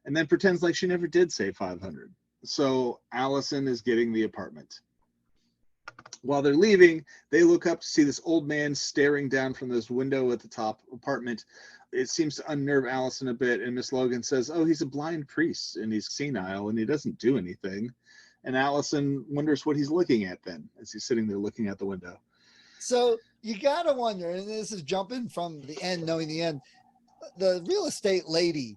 and then pretends like she never did say 500. So Allison is getting the apartment. While they're leaving, they look up to see this old man staring down from this window at the top apartment. It seems to unnerve Allison a bit, and Miss Logan says, oh, he's a blind priest, and he's senile, and he doesn't do anything. And Allison wonders what he's looking at then, as he's sitting there looking out the window. So you got to wonder, and this is jumping from the end, knowing the end, the real estate lady,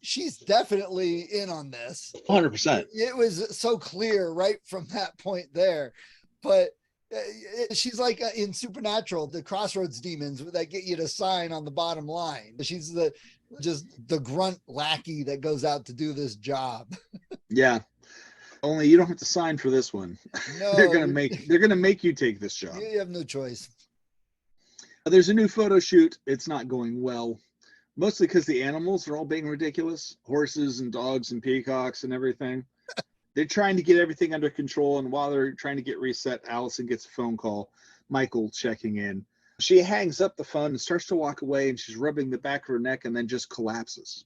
she's definitely in on this. 100%. It was so clear right from that point there. But she's like in Supernatural, the crossroads demons that get you to sign on the bottom line. She's just the grunt lackey that goes out to do this job. Yeah. Only you don't have to sign for this one. No, they're gonna make you take this job. You have no choice. There's a new photo shoot. It's not going well, mostly because the animals are all being ridiculous. Horses and dogs and peacocks and everything. They're trying to get everything under control, and while they're trying to get reset, Allison gets a phone call. Michael checking in. She hangs up the phone and starts to walk away, and she's rubbing the back of her neck and then just collapses.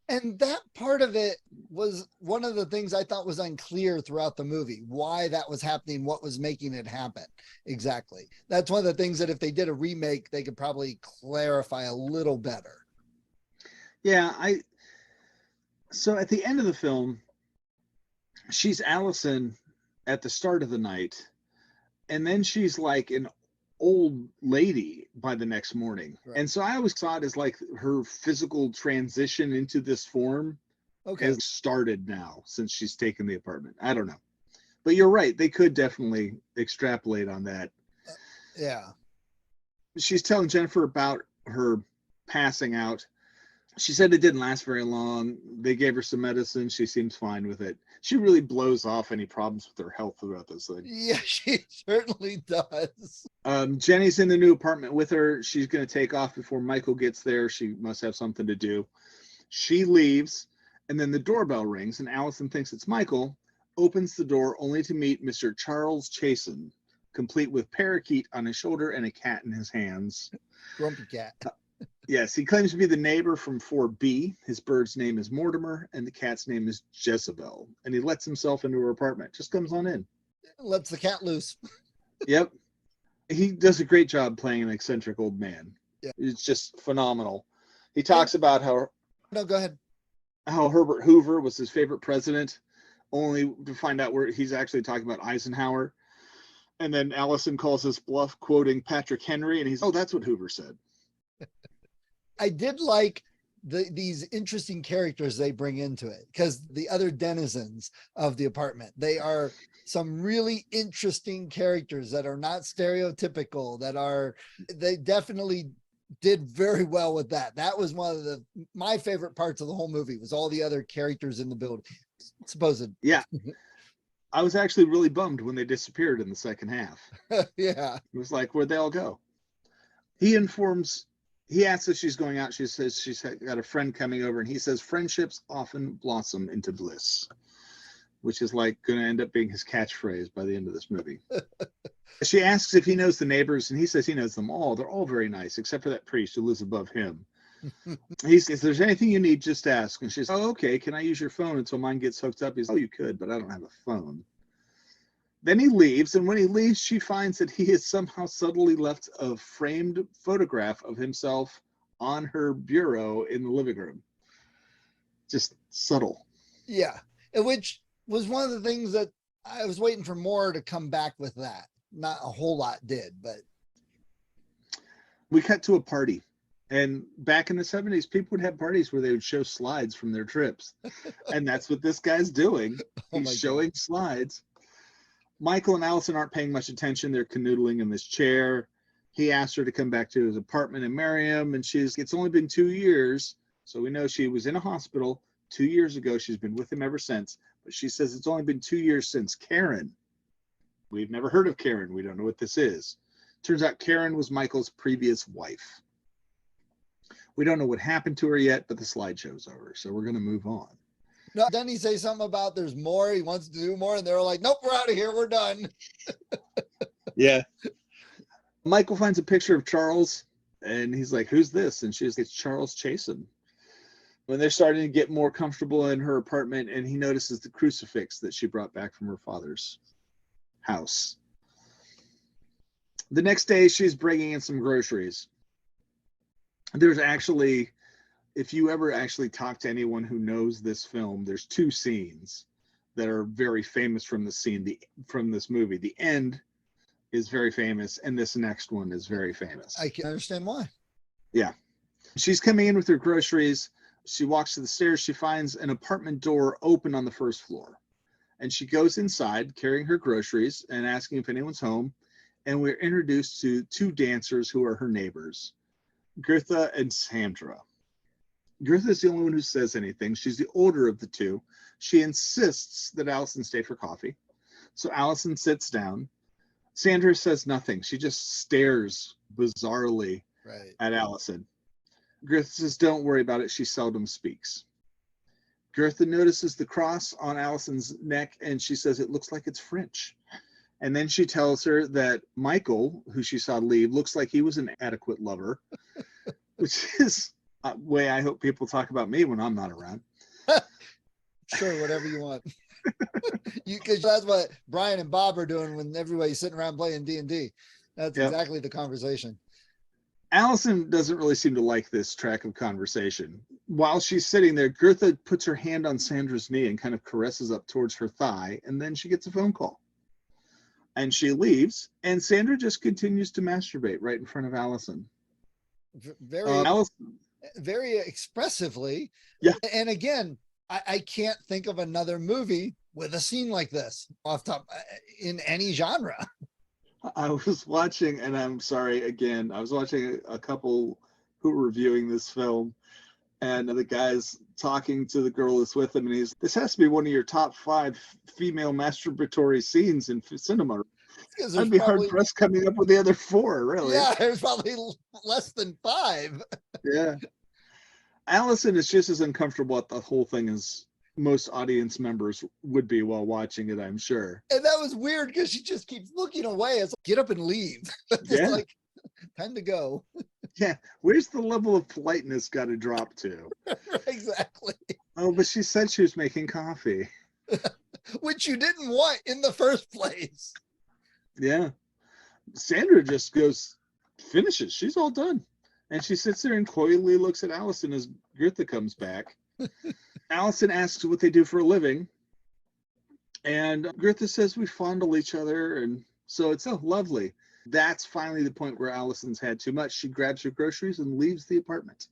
And that part of it was one of the things I thought was unclear throughout the movie, why that was happening, what was making it happen. Exactly. That's one of the things that if they did a remake, they could probably clarify a little better. Yeah, so at the end of the film, she's Allison at the start of the night, and then she's like an old lady by the next morning. Right. And so I always saw it as like her physical transition into this form has started now since she's taken the apartment. I don't know. But you're right. They could definitely extrapolate on that. Yeah. She's telling Jennifer about her passing out. She said it didn't last very long. They gave her some medicine. She seems fine with it. She really blows off any problems with her health throughout this thing. Yeah, she certainly does. Jenny's in the new apartment with her. She's going to take off before Michael gets there. She must have something to do. She leaves, and then the doorbell rings, and Allison thinks it's Michael, opens the door only to meet Mr. Charles Chasen, complete with parakeet on his shoulder and a cat in his hands. Grumpy cat. Yes, he claims to be the neighbor from 4B. His bird's name is Mortimer, and the cat's name is Jezebel. And he lets himself into her apartment. Just comes on in. Lets the cat loose. Yep. He does a great job playing an eccentric old man. Yeah. It's just phenomenal. He talks about how... No, go ahead. How Herbert Hoover was his favorite president. only to find out where he's actually talking about Eisenhower. And then Allison calls his bluff, quoting Patrick Henry, and he's, oh, that's what Hoover said. I did like these interesting characters they bring into it, because the other denizens of the apartment, they are some really interesting characters that are not stereotypical, they definitely did very well with that. That was one of my favorite parts of the whole movie, was all the other characters in the building. Supposed. Yeah. I was actually really bummed when they disappeared in the second half. Yeah. It was like, where'd they all go? He asks if she's going out. She says she's got a friend coming over, and he says friendships often blossom into bliss, which is like going to end up being his catchphrase by the end of this movie. She asks if he knows the neighbors, and he says he knows them all. They're all very nice, except for that priest who lives above him. He says, if there's anything you need, just ask. And she says, oh, okay, can I use your phone until mine gets hooked up? He's, oh, you could, but I don't have a phone. Then he leaves, and when he leaves, she finds that he has somehow subtly left a framed photograph of himself on her bureau in the living room. Just subtle. Yeah, which was one of the things that I was waiting for more to come back with that. Not a whole lot did, but. We cut to a party. And back in the 70s, people would have parties where they would show slides from their trips. And that's what this guy's doing. He's showing slides. Michael and Allison aren't paying much attention. They're canoodling in this chair. He asks her to come back to his apartment and marry him. And it's only been 2 years. So we know she was in a hospital 2 years ago. She's been with him ever since. But she says it's only been 2 years since Karen. We've never heard of Karen. We don't know what this is. Turns out Karen was Michael's previous wife. We don't know what happened to her yet, but the slideshow's over. So we're going to move on. No, doesn't he say something about there's more? He wants to do more. And they're like, nope, we're out of here. We're done. Yeah. Michael finds a picture of Charles and he's like, who's this? And she's like, it's Charles Chasen. When they're starting to get more comfortable in her apartment, and he notices the crucifix that she brought back from her father's house. The next day, she's bringing in some groceries. There's actually, if you ever actually talk to anyone who knows this film, there's two scenes that are very famous from the scene, from this movie. The end is very famous, and this next one is very famous. I can understand why. Yeah. She's coming in with her groceries. She walks to the stairs. She finds an apartment door open on the first floor. And she goes inside carrying her groceries and asking if anyone's home. And we're introduced to two dancers who are her neighbors, Gertha and Sandra. Gertha is the only one who says anything. She's the older of the two. She insists that Allison stay for coffee. So Allison sits down. Sandra says nothing. She just stares bizarrely at Allison. Gertha says, don't worry about it. She seldom speaks. Gertha notices the cross on Allison's neck, and she says it looks like it's French. And then she tells her that Michael, who she saw leave, looks like he was an adequate lover, which is a way I hope people talk about me when I'm not around. Sure, whatever you want. Because that's what Brian and Bob are doing when everybody's sitting around playing D&D. That's exactly the conversation. Allison doesn't really seem to like this track of conversation. While she's sitting there, Gertha puts her hand on Sandra's knee and kind of caresses up towards her thigh, and then she gets a phone call. And she leaves, and Sandra just continues to masturbate right in front of Allison. Very expressively. Yeah. And again, I can't think of another movie with a scene like this off top in any genre. I was watching, and I'm sorry again, I was watching a couple who were reviewing this film, and the guy's talking to the girl that's with him, and this has to be one of your top 5 female masturbatory scenes in cinema. I'd be hard pressed coming up with the other 4, really. Yeah, there's probably less than 5. Yeah. Allison is just as uncomfortable at the whole thing as most audience members would be while watching it, I'm sure. And that was weird because she just keeps looking away. It's like, get up and leave. Just like, time to go. Yeah, where's the level of politeness got to drop to? Exactly. Oh, but she said she was making coffee. Which you didn't want in the first place. Yeah. Sandra just finishes. She's all done. And she sits there and coyly looks at Allison as Gertha comes back. Allison asks what they do for a living. And Greta says we fondle each other, and so it's so lovely. That's finally the point where Allison's had too much. She grabs her groceries and leaves the apartment.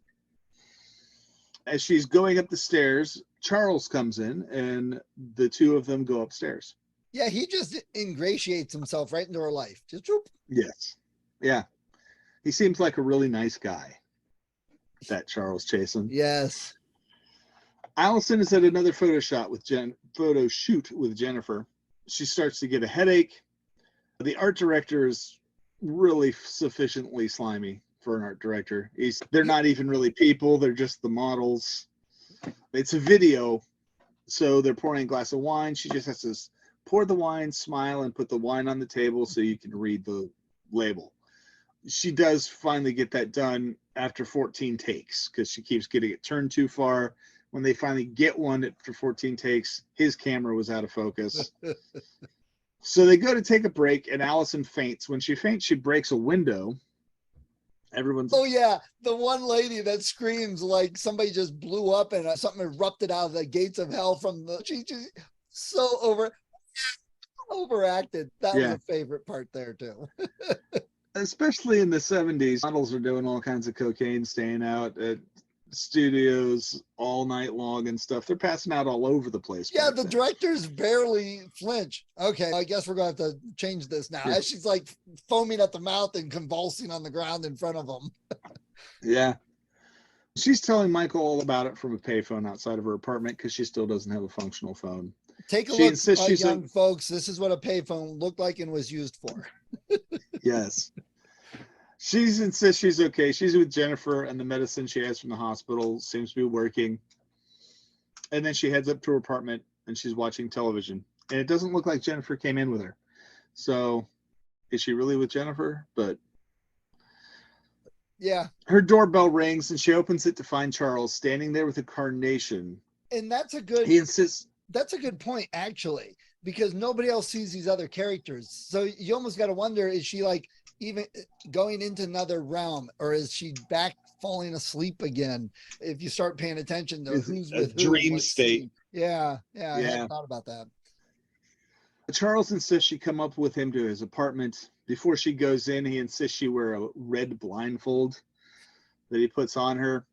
As she's going up the stairs, Charles comes in, and the two of them go upstairs. Yeah, he just ingratiates himself right into her life. Just whoop. Yes. Yeah. He seems like a really nice guy, that Charles Chasen. Yes. Allison is at another photo shoot with Jennifer. She starts to get a headache. The art director is really sufficiently slimy for an art director. They're not even really people, they're just the models. It's a video, so they're pouring a glass of wine. She just has to pour the wine, smile, and put the wine on the table so you can read the label. She does finally get that done after 14 takes because she keeps getting it turned too far. When they finally get one after 14 takes, his camera was out of focus. So they go to take a break, and Allison faints. When she faints, she breaks a window. Everyone's... Oh yeah, the one lady that screams like somebody just blew up and something erupted out of the gates of hell from the... She so overacted. That was a favorite part there too. Especially in the 70s, models are doing all kinds of cocaine, staying out at studios all night long and stuff. They're passing out all over the place. Yeah, the directors barely flinch. Okay, I guess we're going to have to change this now. As she's like foaming at the mouth and convulsing on the ground in front of them. Yeah. She's telling Michael all about it from a payphone outside of her apartment because she still doesn't have a functional phone. Take a look, young folks. This is what a payphone looked like and was used for. Yes. She insists she's okay. She's with Jennifer, and the medicine she has from the hospital seems to be working. And then she heads up to her apartment, and she's watching television. And it doesn't look like Jennifer came in with her. So is she really with Jennifer? But yeah. Her doorbell rings, and she opens it to find Charles standing there with a carnation. And that's a good... He insists... That's a good point, actually, because nobody else sees these other characters. So you almost got to wonder, is she like even going into another realm, or is she back falling asleep again? If you start paying attention to who's with who, dream state. Yeah. I hadn't thought about that. Charles insists she come up with him to his apartment. Before she goes in, he insists she wear a red blindfold that he puts on her.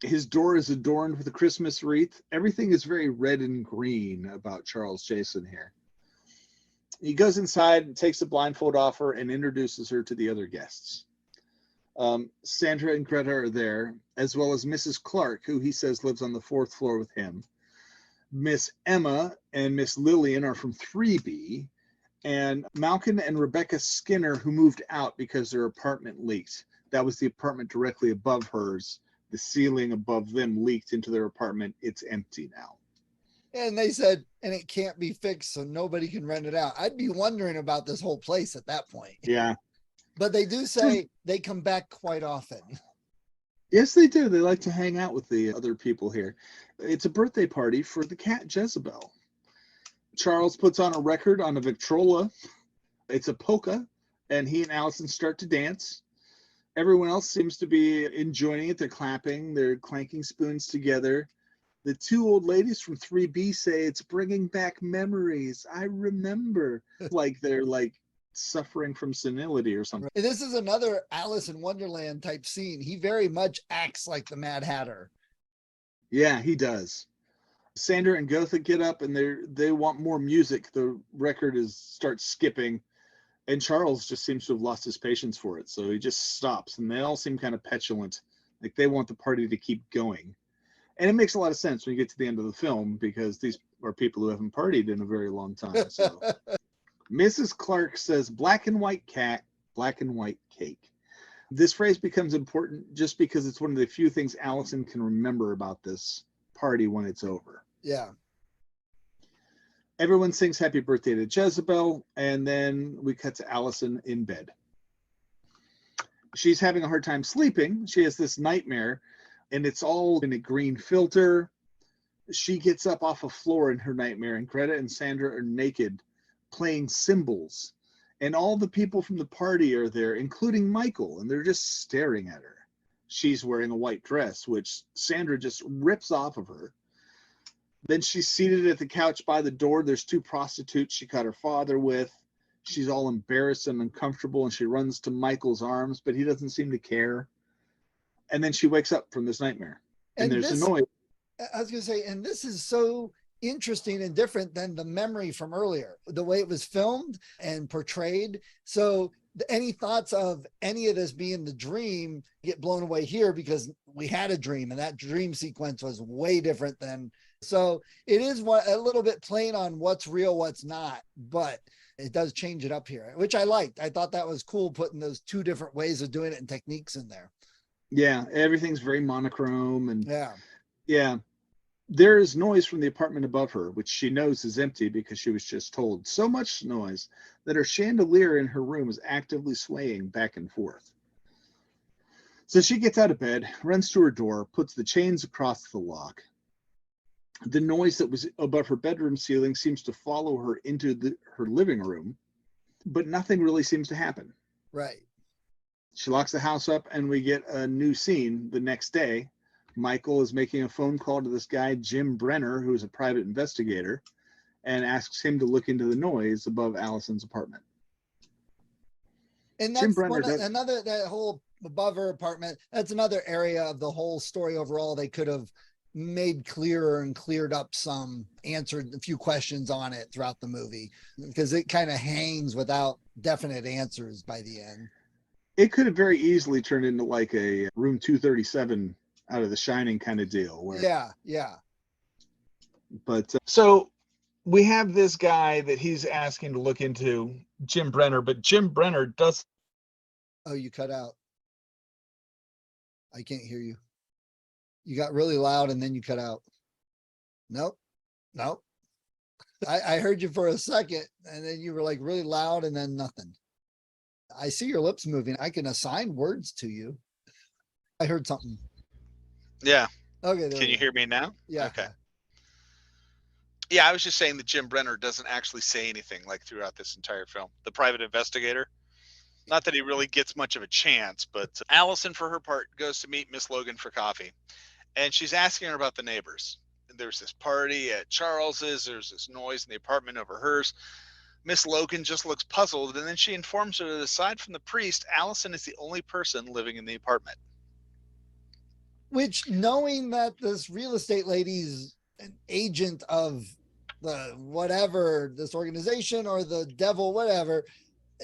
His door is adorned with a Christmas wreath. Everything is very red and green about Charles Chasen here. He goes inside and takes the blindfold off her and introduces her to the other guests. Sandra and Greta are there, as well as Mrs. Clark, who he says lives on the 4th floor with him. Miss Emma and Miss Lillian are from 3B, and Malcolm and Rebecca Skinner, who moved out because their apartment leaked. That was the apartment directly above hers. The ceiling above them leaked into their apartment. It's empty now. And they said, and it can't be fixed, so nobody can rent it out. I'd be wondering about this whole place at that point. Yeah. But they do say they come back quite often. Yes, they do. They like to hang out with the other people here. It's a birthday party for the cat Jezebel. Charles puts on a record on a Victrola. It's a polka, and he and Allison start to dance. Everyone else seems to be enjoying it. They're clapping. They're clanking spoons together. The two old ladies from 3B say it's bringing back memories. I remember. Like they're like suffering from senility or something. And this is another Alice in Wonderland type scene. He very much acts like the Mad Hatter. Yeah, he does. Sandra and Gotha get up and they want more music. The record starts skipping, and Charles just seems to have lost his patience for it. So he just stops, and they all seem kind of petulant, like they want the party to keep going. And it makes a lot of sense when you get to the end of the film, because these are people who haven't partied in a very long time. So Mrs. Clark says, "Black and white cat, black and white cake." This phrase becomes important just because it's one of the few things Allison can remember about this party when it's over. Yeah. Everyone sings happy birthday to Jezebel, and then we cut to Allison in bed. She's having a hard time sleeping. She has this nightmare, and it's all in a green filter. She gets up off a floor in her nightmare, and Greta and Sandra are naked playing cymbals. And all the people from the party are there, including Michael, and they're just staring at her. She's wearing a white dress, which Sandra just rips off of her. Then she's seated at the couch by the door. There's two prostitutes she caught her father with. She's all embarrassed and uncomfortable, and she runs to Michael's arms, but he doesn't seem to care. And then she wakes up from this nightmare, and And there's a this, noise. I was going to say, and this is so interesting and different than the memory from earlier, the way it was filmed and portrayed. So, any thoughts of any of this being the dream get blown away here because we had a dream and that dream sequence was way different than. So, it is a little bit playing on what's real, what's not, but it does change it up here, which I liked. I thought that was cool putting those two different ways of doing it and techniques in there. Yeah, everything's very monochrome, and Yeah. there is noise from the apartment above her, which she knows is empty because she was just told. So much noise that her chandelier in her room is actively swaying back and forth. So she gets out of bed, runs to her door, puts the chains across the lock. The noise that was above her bedroom ceiling seems to follow her into her living room, but nothing really seems to happen. Right. She locks the house up, and we get a new scene the next day. Michael is making a phone call to this guy, Jim Brenner, who is a private investigator, and asks him to look into the noise above Allison's apartment. And Jim that's Brenner another, that whole above her apartment, that's another area of the whole story overall they could have made clearer and cleared up some, answered a few questions on it throughout the movie, because it kind of hangs without definite answers by the end. It could have very easily turned into like a Room 237 out of The Shining kind of deal. Where, yeah. But so we have this guy that he's asking to look into, Jim Brenner, but Jim Brenner does. Oh, you cut out. I can't hear you. You got really loud and then you cut out. Nope. I heard you for a second and then you were like really loud and then nothing. I see your lips moving. I can assign words to you. I heard something. Yeah. Okay. Can you hear me now? Yeah. Okay. Yeah, I was just saying that Jim Brenner doesn't actually say anything like throughout this entire film. The private investigator. Not that he really gets much of a chance, but Allison, for her part, goes to meet Miss Logan for coffee. And she's asking her about the neighbors. There's this party at Charles's. There's this noise in the apartment over hers. Miss Logan just looks puzzled, and then she informs her that aside from the priest, Allison is the only person living in the apartment. Which, knowing that this real estate lady's an agent of the whatever, this organization or the devil, whatever,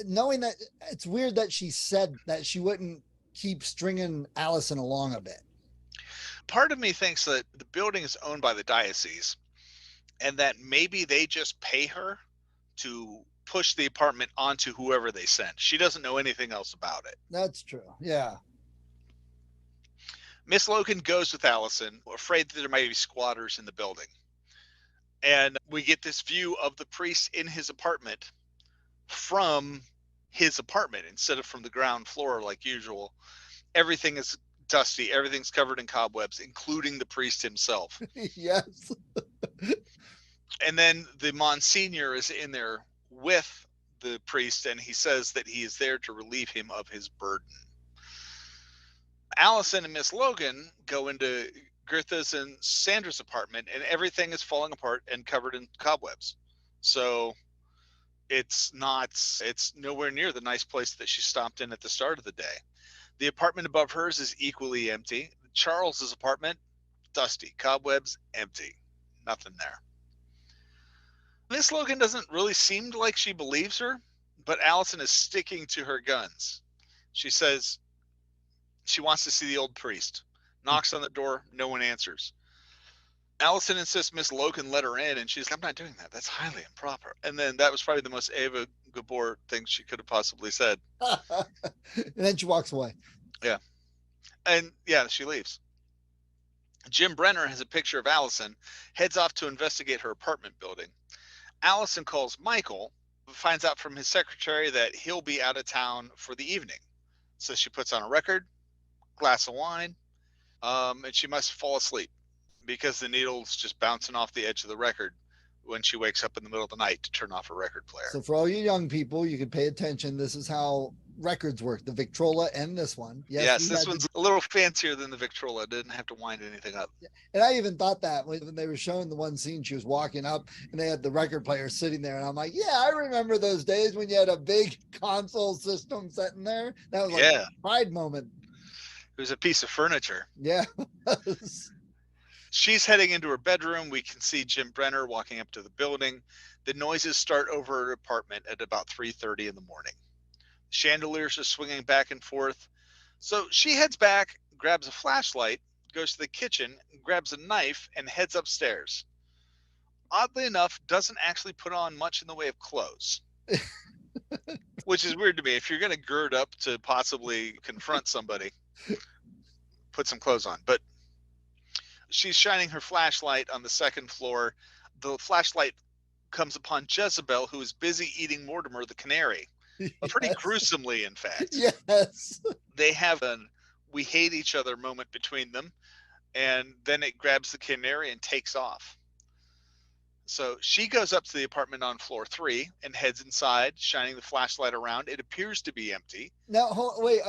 knowing that, it's weird that she said that she wouldn't keep stringing Allison along a bit. Part of me thinks that the building is owned by the diocese and that maybe they just pay her to push the apartment onto whoever they send. She doesn't know anything else about it. That's true. Yeah. Miss Logan goes with Allison, afraid that there might be squatters in the building. And we get this view of the priest in his apartment from his apartment instead of from the ground floor like usual. Everything is dusty. Everything's covered in cobwebs, including the priest himself. Yes. And then the Monsignor is in there with the priest, and he says that he is there to relieve him of his burden. Allison and Miss Logan go into Gertha's and Sandra's apartment, and everything is falling apart and covered in cobwebs. So it's nowhere near the nice place that she stopped in at the start of the day. The apartment above hers is equally empty. Charles's apartment, dusty, cobwebs, empty, nothing there. Miss Logan doesn't really seem like she believes her, but Allison is sticking to her guns. She says she wants to see the old priest. Knocks on the door, no one answers. Allison insists Miss Logan let her in, and she's like, I'm not doing that. That's highly improper. And then that was probably the most Ava Gabor thing she could have possibly said. And then she walks away. Yeah. And yeah, she leaves. Jim Brenner has a picture of Allison, heads off to investigate her apartment building. Allison calls Michael, finds out from his secretary that he'll be out of town for the evening. So she puts on a record, glass of wine, and she must fall asleep because the needle's just bouncing off the edge of the record when she wakes up in the middle of the night to turn off a record player. So for all you young people, you can pay attention. This is how records work, the Victrola and this one. Yes, this one's a little fancier than the Victrola. Didn't have to wind anything up. And I even thought that when they were showing the one scene, she was walking up and they had the record player sitting there. And I'm like, yeah, I remember those days when you had a big console system sitting there. That was like a pride moment. It was a piece of furniture. Yeah. She's heading into her bedroom. We can see Jim Brenner walking up to the building. The noises start over her apartment at about 3:30 in the morning. Chandeliers are swinging back and forth. So she heads back, grabs a flashlight, goes to the kitchen, grabs a knife, and heads upstairs. Oddly enough, doesn't actually put on much in the way of clothes. Which is weird to me. If you're going to gird up to possibly confront somebody, put some clothes on. But she's shining her flashlight on the second floor. The flashlight comes upon Jezebel, who is busy eating Mortimer the canary. Pretty gruesomely, in fact. Yes. They have a we hate each other moment between them, and then it grabs the canary and takes off. So she goes up to the apartment on floor 3 and heads inside, shining the flashlight around. It appears to be empty. Now, wait,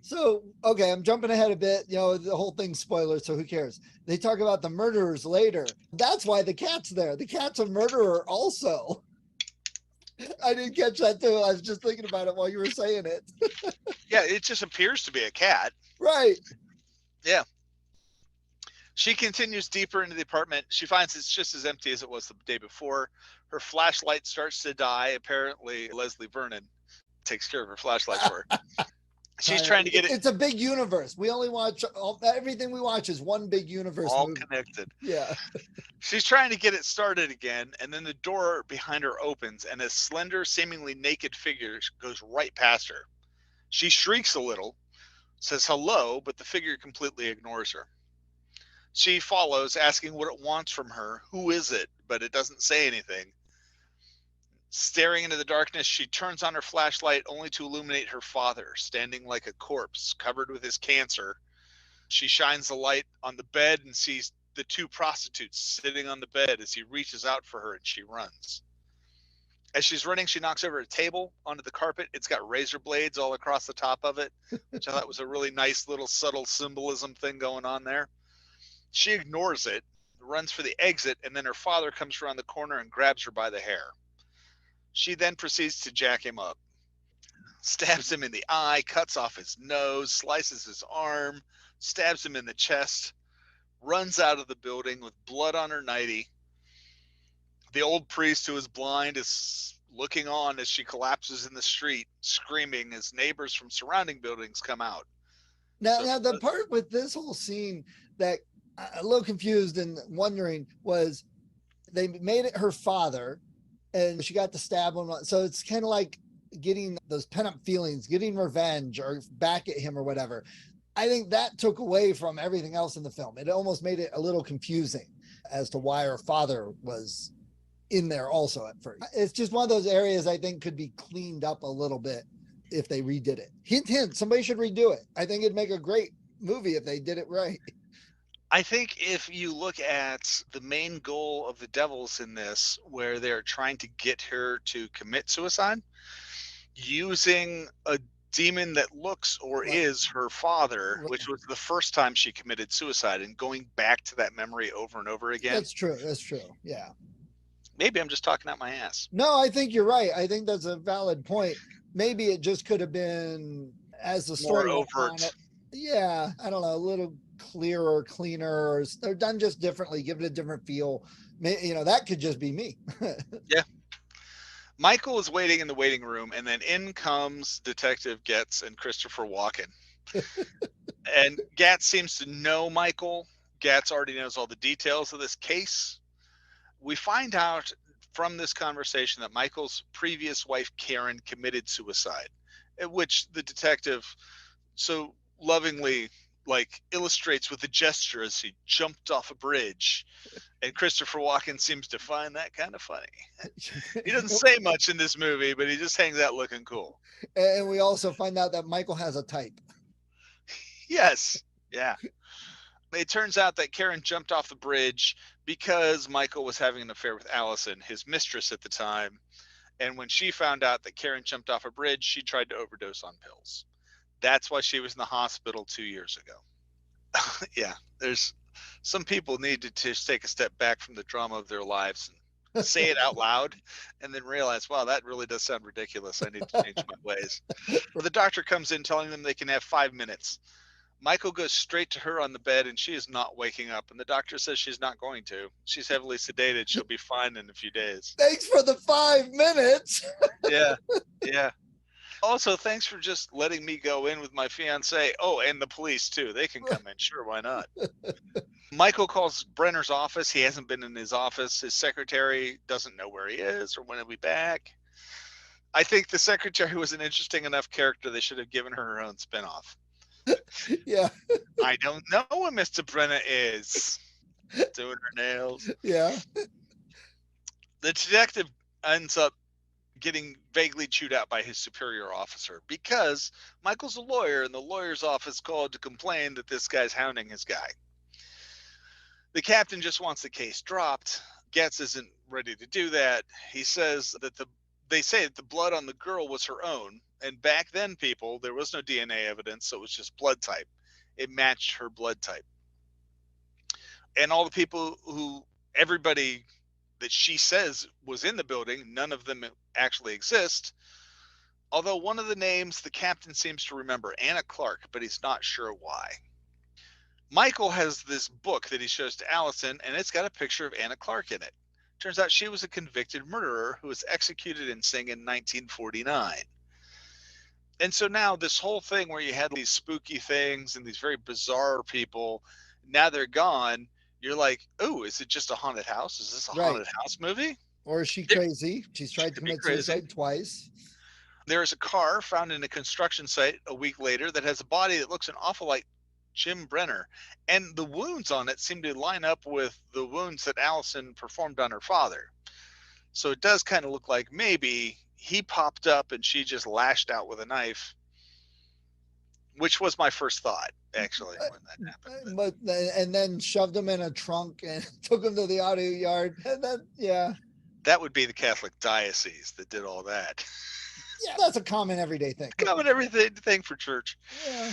so okay, I'm jumping ahead a bit. You know, the whole thing's spoilers, so who cares? They talk about the murderers later. That's why the cat's there. The cat's a murderer also. I didn't catch that too. I was just thinking about it while you were saying it. Yeah, it just appears to be a cat. Right. Yeah. She continues deeper into the apartment. She finds it's just as empty as it was the day before. Her flashlight starts to die. Apparently, Leslie Vernon takes care of her flashlight for her. She's trying to get it. It's a big universe. We only watch everything we watch is one big universe. All movie. Connected. Yeah. She's trying to get it started again, and then the door behind her opens, and a slender, seemingly naked figure goes right past her. She shrieks a little, says hello, but the figure completely ignores her. She follows, asking what it wants from her. Who is it? But it doesn't say anything. Staring into the darkness, she turns on her flashlight only to illuminate her father, standing like a corpse, covered with his cancer. She shines the light on the bed and sees the 2 prostitutes sitting on the bed as he reaches out for her, and she runs. As she's running, she knocks over a table onto the carpet. It's got razor blades all across the top of it, which I thought was a really nice little subtle symbolism thing going on there. She ignores it, runs for the exit, and then her father comes around the corner and grabs her by the hair. She then proceeds to jack him up, stabs him in the eye, cuts off his nose, slices his arm, stabs him in the chest, runs out of the building with blood on her nightie. The old priest, who is blind, is looking on as she collapses in the street, screaming as neighbors from surrounding buildings come out. Now the part with this whole scene that a little confused and wondering was they made it her father and she got to stab him. So it's kind of like getting those pent-up feelings, getting revenge or back at him or whatever. I think that took away from everything else in the film. It almost made it a little confusing as to why her father was in there also at first. It's just one of those areas I think could be cleaned up a little bit if they redid it. Hint, somebody should redo it. I think it'd make a great movie if they did it right. I think if you look at the main goal of the Devils in this, where they're trying to get her to commit suicide, using a demon that looks or is her father, which was the first time she committed suicide, and going back to that memory over and over again. That's true. Yeah. Maybe I'm just talking out my ass. No, I think you're right. I think that's a valid point. Maybe it just could have been as the story more overt. Yeah, I don't know, a little clearer, cleaner, or done just differently, give it a different feel. You know, that could just be me. Yeah. Michael is waiting in the waiting room, and then in comes Detective Getz and Christopher Walken. And Getz seems to know Michael. Getz already knows all the details of this case. We find out from this conversation that Michael's previous wife, Karen, committed suicide, which the detective so lovingly illustrates with a gesture as he jumped off a bridge. And Christopher Walken seems to find that kind of funny. He doesn't say much in this movie, but he just hangs out looking cool. And we also find out that Michael has a type. Yes. Yeah. It turns out that Karen jumped off the bridge because Michael was having an affair with Allison, his mistress at the time. And when she found out that Karen jumped off a bridge, she tried to overdose on pills. That's why she was in the hospital 2 years ago. Yeah, there's some people need to just take a step back from the drama of their lives and say it out loud and then realize, wow, that really does sound ridiculous. I need to change my ways. The doctor comes in telling them they can have 5 minutes. Michael goes straight to her on the bed and she is not waking up. And the doctor says she's not going to. She's heavily sedated. She'll be fine in a few days. Thanks for the 5 minutes. Yeah. Yeah. Also, thanks for just letting me go in with my fiance. Oh, and the police too. They can come in. Sure, why not? Michael calls Brenner's office. He hasn't been in his office. His secretary doesn't know where he is or when he'll be back. I think the secretary was an interesting enough character. They should have given her own spinoff. Yeah. I don't know where Mr. Brenner is. Doing her nails. Yeah. The detective ends up getting vaguely chewed out by his superior officer because Michael's a lawyer and the lawyer's office called to complain that this guy's hounding his guy. The captain just wants the case dropped. Getz isn't ready to do that. He says that they say that the blood on the girl was her own. And back then, people, there was no DNA evidence, so it was just blood type. It matched her blood type. And all the people everybody that she says was in the building, none of them actually exist. Although one of the names the captain seems to remember, Anna Clark, but he's not sure why. Michael has this book that he shows to Allison, and it's got a picture of Anna Clark in it. Turns out she was a convicted murderer who was executed in Sing in 1949. And so now this whole thing where you had these spooky things and these very bizarre people, now they're gone. You're like, oh, is it just a haunted house? Is this a haunted house movie? Or is she crazy? She's tried to commit suicide twice. There is a car found in a construction site a week later that has a body that looks an awful like Jim Brenner. And the wounds on it seem to line up with the wounds that Allison performed on her father. So it does kind of look like maybe he popped up and she just lashed out with a knife, which was my first thought, actually, when that happened. But and then shoved him in a trunk and took him to the auto yard. And then, yeah. That would be the Catholic diocese that did all that. Yeah, that's a common everyday thing. Common everyday thing for church. Yeah.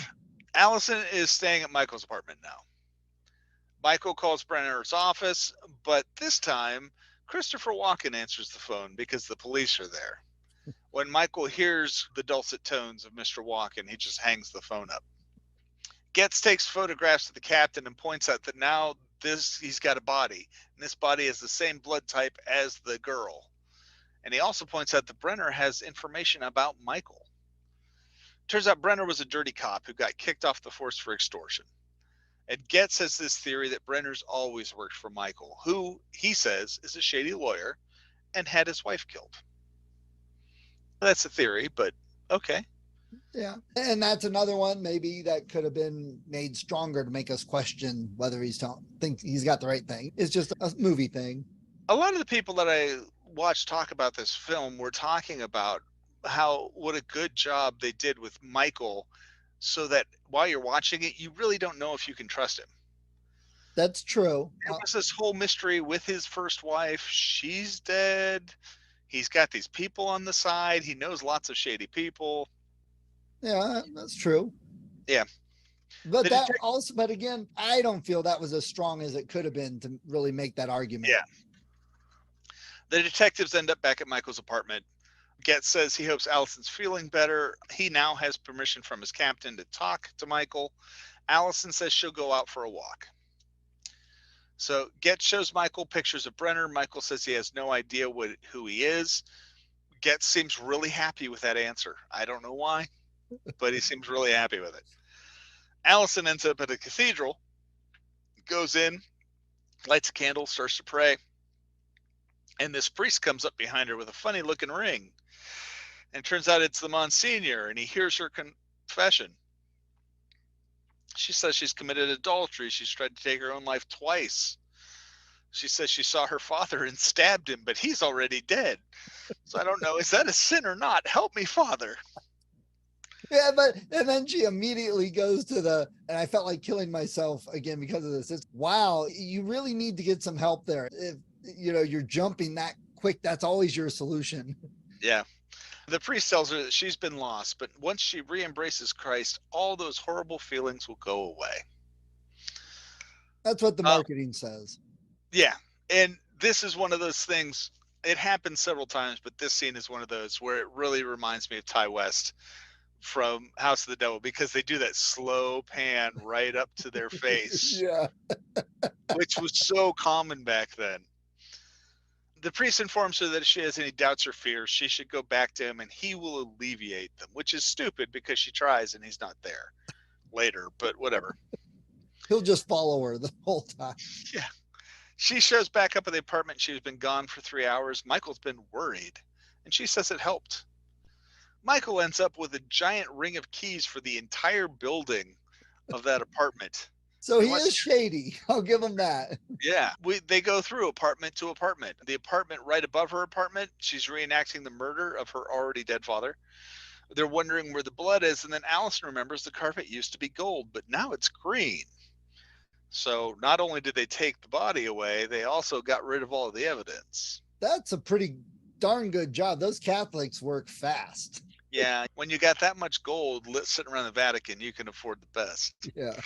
Allison is staying at Michael's apartment now. Michael calls Brenner's office, but this time Christopher Walken answers the phone because the police are there. When Michael hears the dulcet tones of Mr. Walken, he just hangs the phone up. Getz takes photographs of the captain and points out that now he's got a body, and this body is the same blood type as the girl. And he also points out that Brenner has information about Michael. Turns out Brenner was a dirty cop who got kicked off the force for extortion. And Getz has this theory that Brenner's always worked for Michael, who he says is a shady lawyer and had his wife killed. That's a theory, but okay. Yeah. And that's another one maybe that could have been made stronger to make us question whether think he's got the right thing. It's just a movie thing. A lot of the people that I watched talk about this film were talking about what a good job they did with Michael, so that while you're watching it, you really don't know if you can trust him. That's true. There was this whole mystery with his first wife. She's dead. He's got these people on the side. He knows lots of shady people. Yeah, that's true. Yeah. But but again, I don't feel that was as strong as it could have been to really make that argument. Yeah. The detectives end up back at Michael's apartment. Getz says he hopes Allison's feeling better. He now has permission from his captain to talk to Michael. Allison says she'll go out for a walk. So Getz shows Michael pictures of Brenner. Michael says he has no idea who he is. Getz seems really happy with that answer. I don't know why, but he seems really happy with it. Allison ends up at a cathedral, goes in, lights a candle, starts to pray. And this priest comes up behind her with a funny looking ring. And it turns out it's the Monsignor, and he hears her confession. She says she's committed adultery. She's tried to take her own life twice. She says she saw her father and stabbed him, but he's already dead. So I don't know, is that a sin or not? Help me, Father. Yeah, and then she immediately goes to and I felt like killing myself again because of this. It's wow, you really need to get some help there. If you're jumping that quick, that's always your solution. Yeah. The priest tells her that she's been lost, but once she re-embraces Christ, all those horrible feelings will go away. That's what the Uh, marketing says. yeah. And this is one of those things, it happens several times, but this scene is one of those where it really reminds me of Ty West from House of the Devil, because they do that slow pan right up to their face, Yeah. which was so common back then. The priest informs her that if she has any doubts or fears, she should go back to him and he will alleviate them, which is stupid because she tries and he's not there later, but whatever. He'll just follow her the whole time. Yeah. She shows back up at the apartment. She's been gone for 3 hours. Michael's been worried, and she says it helped. Michael ends up with a giant ring of keys for the entire building of that apartment. So he is shady. I'll give him that. Yeah, they go through apartment to apartment. The apartment right above her apartment, she's reenacting the murder of her already dead father. They're wondering where the blood is, and then Allison remembers the carpet used to be gold, but now it's green. So not only did they take the body away, they also got rid of all of the evidence. That's a pretty darn good job. Those Catholics work fast. Yeah, when you got that much gold sitting around the Vatican, you can afford the best. Yeah.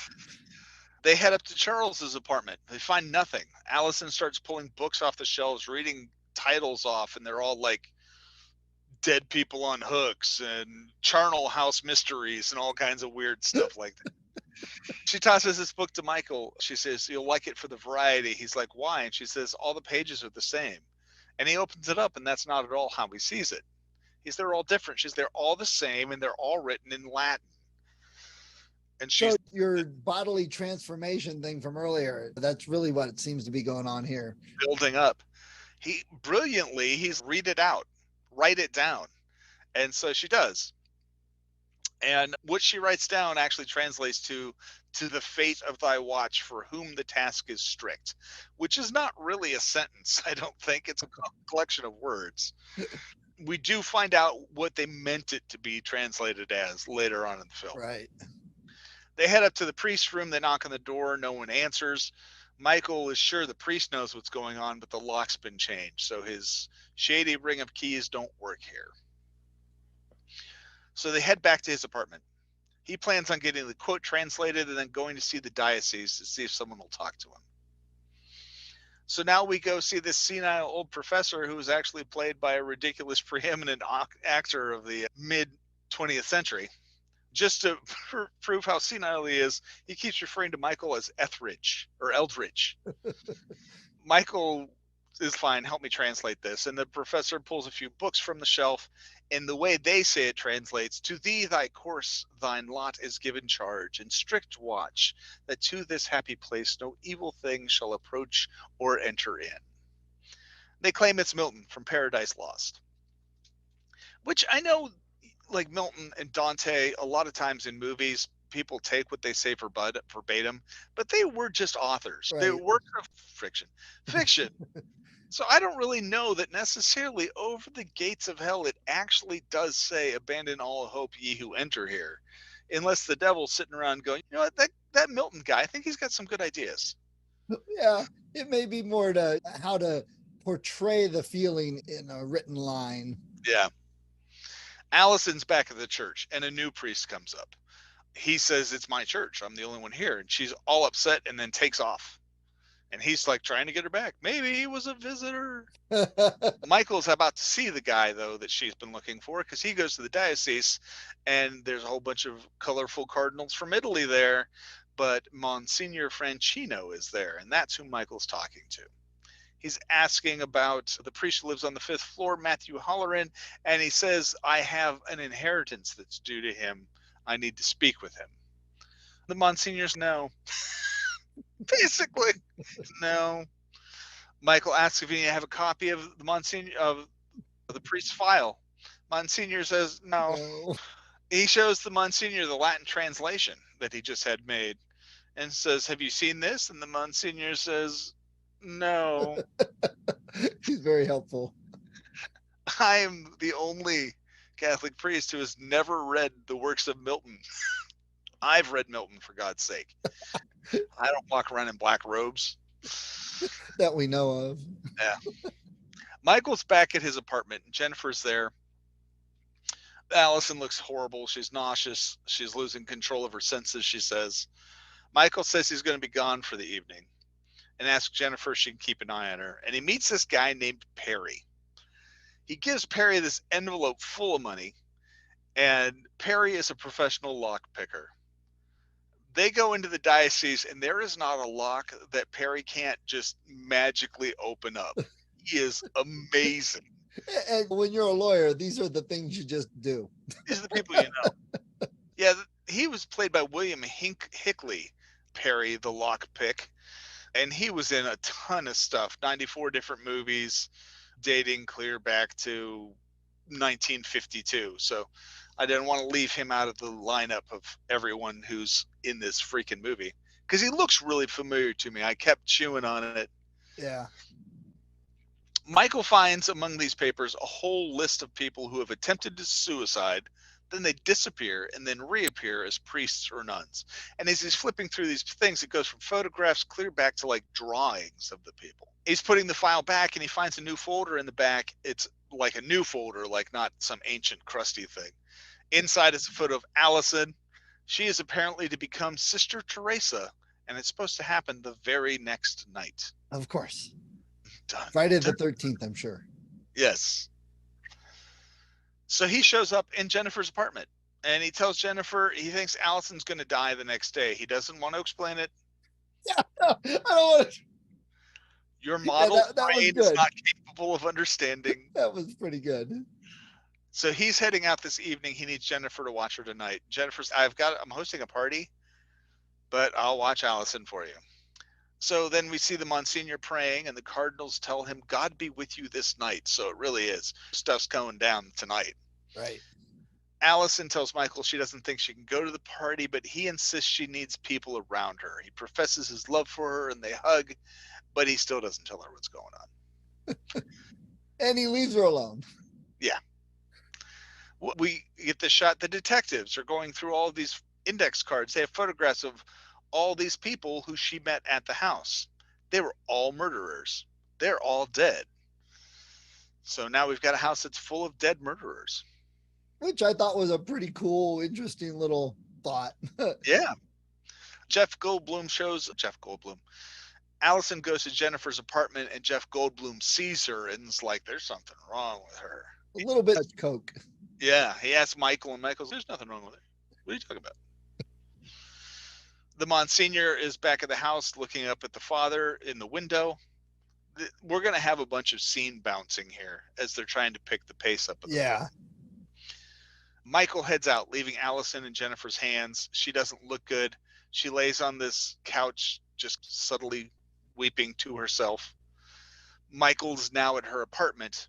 They head up to Charles's apartment. They find nothing. Allison starts pulling books off the shelves, reading titles off, and they're all like Dead People on Hooks and Charnel House Mysteries and all kinds of weird stuff like that. She tosses this book to Michael. She says, "You'll like it for the variety." He's like, "Why?" And she says, "All the pages are the same." And he opens it up, and that's not at all how he sees it. They're all different. They're all the same, and they're all written in Latin. And so your bodily transformation thing from earlier, that's really what it seems to be going on here. Building up. He's read it out, write it down. And so she does. And what she writes down actually translates to the fate of thy watch, for whom the task is strict, which is not really a sentence. I don't think it's a collection of words. We do find out what they meant it to be translated as later on in the film. Right. They head up to the priest's room. They knock on the door. No one answers. Michael is sure the priest knows what's going on, but the lock's been changed, so his shady ring of keys don't work here. So they head back to his apartment. He plans on getting the quote translated and then going to see the diocese to see if someone will talk to him. So now we go see this senile old professor who was actually played by a ridiculous preeminent actor of the mid-20th century. Just to prove how senile he is, he keeps referring to Michael as Etheridge or Eldridge. Michael is fine. Help me translate this. And the professor pulls a few books from the shelf. And the way they say it translates, "To thee thy course, thine lot is given charge, and strict watch, that to this happy place no evil thing shall approach or enter in." They claim it's Milton from Paradise Lost. Which I know, like Milton and Dante, a lot of times in movies, people take what they say verbatim, but they were just authors. Right. They were fiction. So I don't really know that necessarily over the gates of hell it actually does say, "Abandon all hope, ye who enter here," unless the devil's sitting around going, "You know what, that Milton guy, I think he's got some good ideas." Yeah, it may be more to how to portray the feeling in a written line. Yeah. Allison's back at the church and a new priest comes up. He says, "It's my church. I'm the only one here." And she's all upset and then takes off. And he's like trying to get her back. Maybe he was a visitor. Michael's about to see the guy, though, that she's been looking for, because he goes to the diocese and there's a whole bunch of colorful cardinals from Italy there. But Monsignor Francino is there, and that's who Michael's talking to. He's asking about the priest who lives on the 5th floor, Matthew Holleran, and he says, "I have an inheritance that's due to him. I need to speak with him." The Monsignors know. Basically, no. Michael asks if he have a copy of the Monsignor of the priest's file. Monsignor says no. He shows the Monsignor the Latin translation that he just had made and says, "Have you seen this?" And the Monsignor says, "No." He's very helpful. I am the only Catholic priest who has never read the works of Milton. I've read Milton, for God's sake. I don't walk around in black robes. That we know of. Yeah. Michael's back at his apartment. Jennifer's there. Allison looks horrible. She's nauseous. She's losing control of her senses, she says. Michael says he's going to be gone for the evening and asks Jennifer if she can keep an eye on her. And he meets this guy named Perry. He gives Perry this envelope full of money, and Perry is a professional lock picker. They go into the diocese, and there is not a lock that Perry can't just magically open up. He is amazing. And when you're a lawyer, these are the things you just do. These are the people you know. Yeah, he was played by William Hickley, Perry, the lock pick. And he was in a ton of stuff, 94 different movies, dating clear back to 1952. So I didn't want to leave him out of the lineup of everyone who's in this freaking movie because he looks really familiar to me. I kept chewing on it. Yeah. Michael finds among these papers a whole list of people who have attempted suicide, then they disappear and then reappear as priests or nuns. And as he's flipping through these things, it goes from photographs clear back to like drawings of the people. He's putting the file back and he finds a new folder in the back. It's like a new folder, like not some ancient crusty thing. Inside is a photo of Allison. She is apparently to become Sister Teresa, and it's supposed to happen the very next night. Of course. Done. Friday the 13th, I'm sure. Yes. So he shows up in Jennifer's apartment, and he tells Jennifer he thinks Allison's going to die the next day. He doesn't want to explain it. Yeah, I don't want to. Your model that brain is not capable of understanding. That was pretty good. So he's heading out this evening. He needs Jennifer to watch her tonight. Jennifer's, I'm hosting a party, but I'll watch Allison for you. So then we see the Monsignor praying, and the cardinals tell him, God be with you this night. So it really is. Stuff's going down tonight. Right. Allison tells Michael she doesn't think she can go to the party, but he insists she needs people around her. He professes his love for her, and they hug, but he still doesn't tell her what's going on. And he leaves her alone. Yeah. We get the shot. The detectives are going through all of these index cards. They have photographs of all these people who she met at the house. They were all murderers. They're all dead. So now we've got a house that's full of dead murderers. Which I thought was a pretty cool, interesting little thought. Yeah. Jeff Goldblum. Allison goes to Jennifer's apartment, and Jeff Goldblum sees her and is like, there's something wrong with her. A little bit of coke. Yeah. He asks Michael, and Michael's, there's nothing wrong with her. What are you talking about? The Monsignor is back at the house looking up at the father in the window. We're going to have a bunch of scene bouncing here as they're trying to pick the pace up. Yeah. Michael heads out, leaving Allison in Jennifer's hands. She doesn't look good. She lays on this couch, just subtly weeping to herself. Michael's now at her apartment.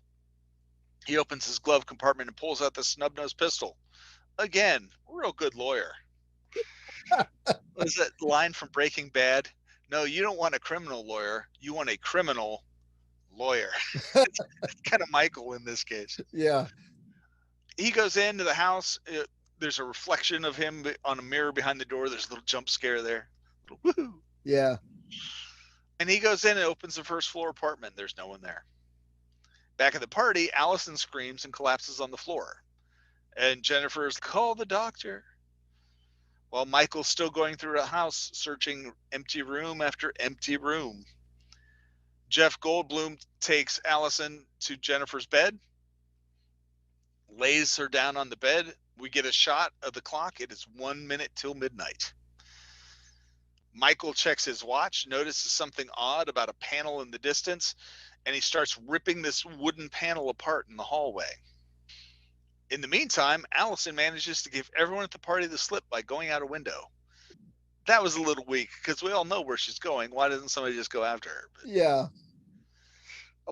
He opens his glove compartment and pulls out the snub-nosed pistol. Again, real good lawyer. Was that line from Breaking Bad? No, you don't want a criminal lawyer. You want a criminal lawyer. It's kind of Michael in this case. Yeah. He goes into the house. There's a reflection of him on a mirror behind the door. There's a little jump scare there. Woo-hoo. Yeah. And he goes in and opens the first floor apartment. There's no one there. Back at the party, Allison screams and collapses on the floor. And Jennifer's, call the doctor. While Michael's still going through the house, searching empty room after empty room. Jeff Goldblum takes Allison to Jennifer's bed, lays her down on the bed. We get a shot of the clock. It is 1 minute till midnight. Michael checks his watch, notices something odd about a panel in the distance, and he starts ripping this wooden panel apart in the hallway. In the meantime, Allison manages to give everyone at the party the slip by going out a window. That was a little weak because we all know where she's going. Why doesn't somebody just go after her? But Yeah.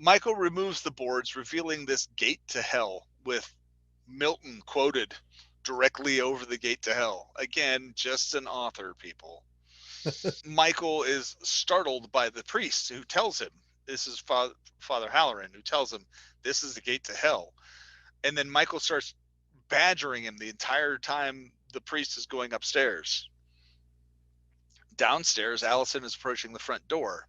Michael removes the boards, revealing this gate to hell with Milton quoted directly over the gate to hell. Again, just an author, people. Michael is startled by the priest who tells him, this is Father Halloran, who tells him, this is the gate to hell. And then Michael starts badgering him the entire time the priest is going upstairs. Downstairs, Allison is approaching the front door.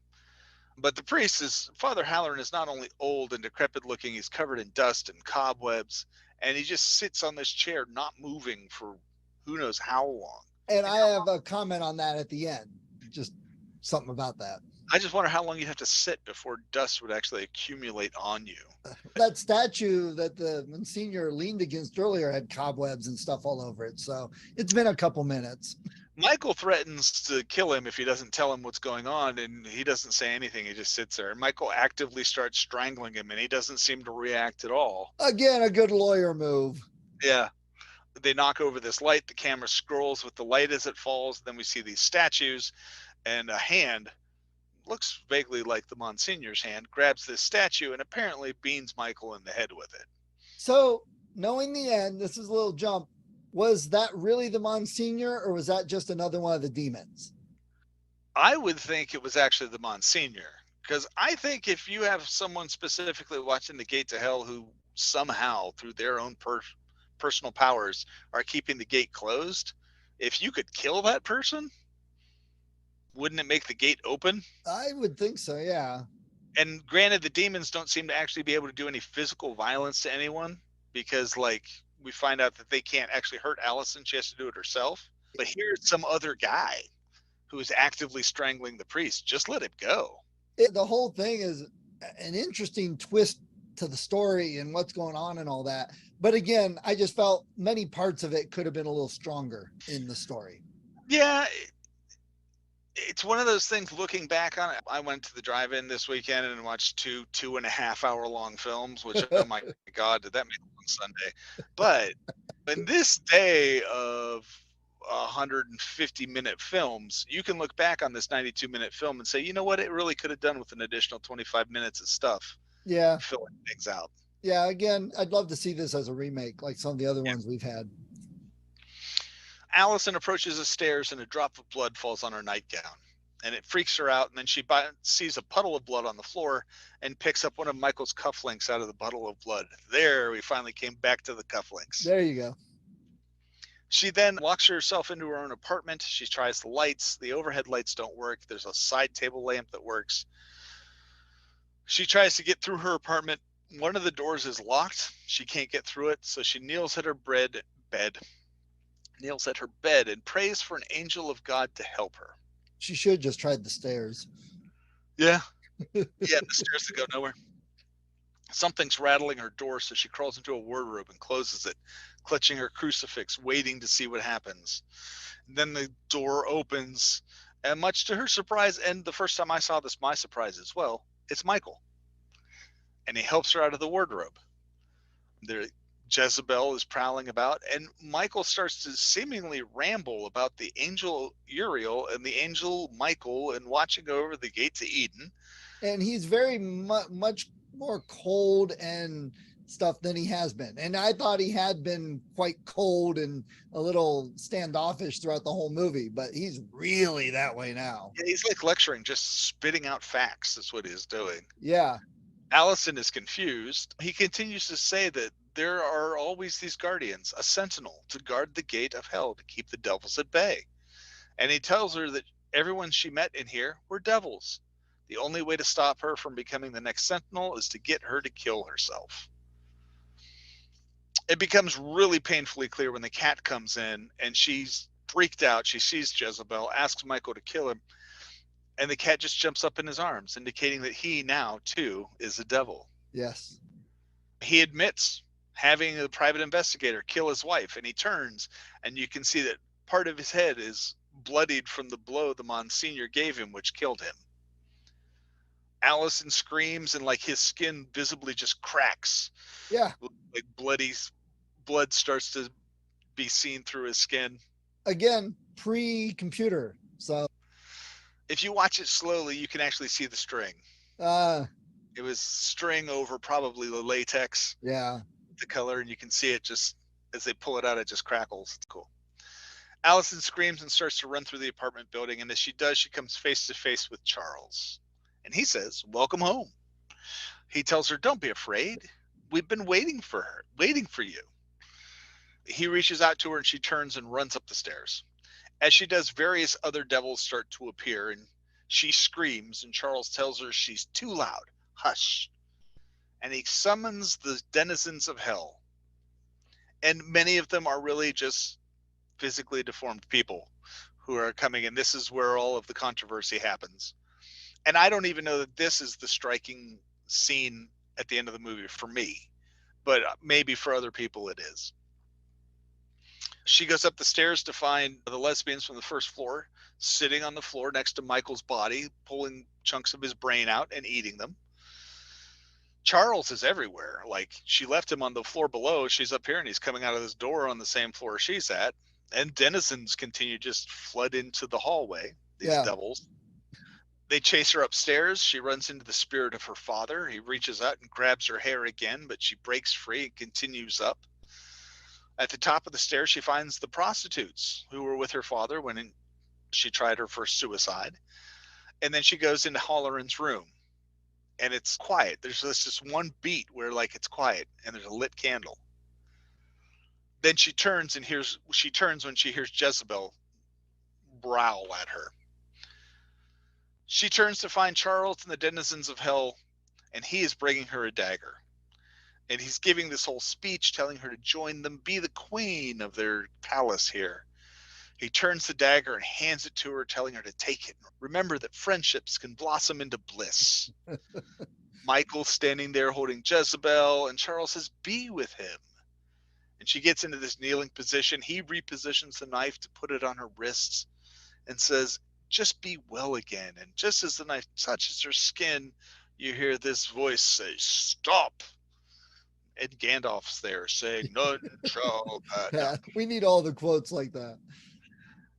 But the priest is, Father Halloran is not only old and decrepit looking, he's covered in dust and cobwebs, and he just sits on this chair, not moving for who knows how long. And I have a comment on that at the end. Just something about that. I just wonder how long you have to sit before dust would actually accumulate on you. That statue that the Monsignor leaned against earlier had cobwebs and stuff all over it. So it's been a couple minutes. Michael threatens to kill him if he doesn't tell him what's going on, and he doesn't say anything. He just sits there. And Michael actively starts strangling him, and he doesn't seem to react at all. Again, a good lawyer move. Yeah. They knock over this light. The camera scrolls with the light as it falls. Then we see these statues, and a hand, looks vaguely like the Monsignor's hand, grabs this statue and apparently beans Michael in the head with it. So, knowing the end, this is a little jump. Was that really the Monsignor, or was that just another one of the demons? I would think it was actually the Monsignor, because I think if you have someone specifically watching the gate to hell who somehow, through their own personal powers, are keeping the gate closed, if you could kill that person, wouldn't it make the gate open? I would think so, yeah. And granted, the demons don't seem to actually be able to do any physical violence to anyone, because, like, we find out that they can't actually hurt Allison. She has to do it herself. But here's some other guy who is actively strangling the priest. Just let him go. The whole thing is an interesting twist to the story and what's going on and all that. But again, I just felt many parts of it could have been a little stronger in the story. Yeah, it's one of those things. Looking back on it, I went to the drive-in this weekend and watched 2.5 hour long films, which, oh my God, did that make it on Sunday? But in this day of 150-minute films, you can look back on this 92-minute film and say, you know what, it really could have done with an additional 25 minutes of stuff. Yeah. Filling things out. Yeah, again, I'd love to see this as a remake, like some of the other ones we've had. Allison approaches the stairs and a drop of blood falls on her nightgown, and it freaks her out. And then she sees a puddle of blood on the floor and picks up one of Michael's cufflinks out of the puddle of blood. There, we finally came back to the cufflinks. There you go. She then locks herself into her own apartment. She tries the lights. The overhead lights don't work. There's a side table lamp that works. She tries to get through her apartment. One of the doors is locked. She can't get through it, so she kneels at her bed and prays for an angel of God to help her. She should just tried the stairs. Yeah. Yeah, the stairs that go nowhere. Something's rattling her door, so she crawls into a wardrobe and closes it, clutching her crucifix, waiting to see what happens. And then the door opens, and much to her surprise, and the first time I saw this, my surprise as well, it's Michael. And he helps her out of the wardrobe. Jezebel is prowling about, and Michael starts to seemingly ramble about the angel Uriel and the angel Michael and watching over the gates of Eden. And he's very much more cold and stuff than he has been. And I thought he had been quite cold and a little standoffish throughout the whole movie, but he's really that way now. Yeah, he's like lecturing, just spitting out facts. That's what he's doing. Yeah. Allison is confused. He continues to say that there are always these guardians, a sentinel to guard the gate of hell, to keep the devils at bay. And he tells her that everyone she met in here were devils. The only way to stop her from becoming the next sentinel is to get her to kill herself. It becomes really painfully clear when the cat comes in and she's freaked out. She sees Jezebel, asks Michael to kill him, and the cat just jumps up in his arms, indicating that he now, too, is a devil. Yes. He admits having a private investigator kill his wife, and he turns, and you can see that part of his head is bloodied from the blow the Monsignor gave him, which killed him. Allison screams, and like his skin visibly just cracks. Yeah. Like blood starts to be seen through his skin. Again, pre-computer. So if you watch it slowly, you can actually see the string. It was string over probably the latex. Yeah. The color, and you can see it just as they pull it out, it just crackles. It's cool. Allison screams and starts to run through the apartment building, and as she does, she comes face to face with Charles. And he says, "Welcome home." He tells her, "Don't be afraid. We've been waiting for you." He reaches out to her and she turns and runs up the stairs. As she does, various other devils start to appear and she screams, and Charles tells her she's too loud. Hush. And he summons the denizens of hell. And many of them are really just physically deformed people who are coming in. This is where all of the controversy happens. And I don't even know that this is the striking scene at the end of the movie for me, but maybe for other people it is. She goes up the stairs to find the lesbians from the first floor sitting on the floor next to Michael's body, pulling chunks of his brain out and eating them. Charles is everywhere. Like, she left him on the floor below. She's up here and he's coming out of this door on the same floor she's at. And denizens continue to just flood into the hallway, these devils. They chase her upstairs. She runs into the spirit of her father. He reaches out and grabs her hair again, but she breaks free and continues up. At the top of the stairs, she finds the prostitutes who were with her father when she tried her first suicide. And then she goes into Halloran's room, and it's quiet. There's just one beat where, like, it's quiet, and there's a lit candle. Then she turns when she hears Jezebel growl at her. She turns to find Charles and the denizens of hell, and he is bringing her a dagger. And he's giving this whole speech telling her to join them, be the queen of their palace here. He turns the dagger and hands it to her, telling her to take it. Remember that friendships can blossom into bliss. Michael's standing there holding Jezebel, and Charles says, be with him. And she gets into this kneeling position. He repositions the knife to put it on her wrists and says, just be well again. And just as the knife touches her skin, you hear this voice say, stop. And Gandalf's there saying, none shall pass. We need all the quotes like that.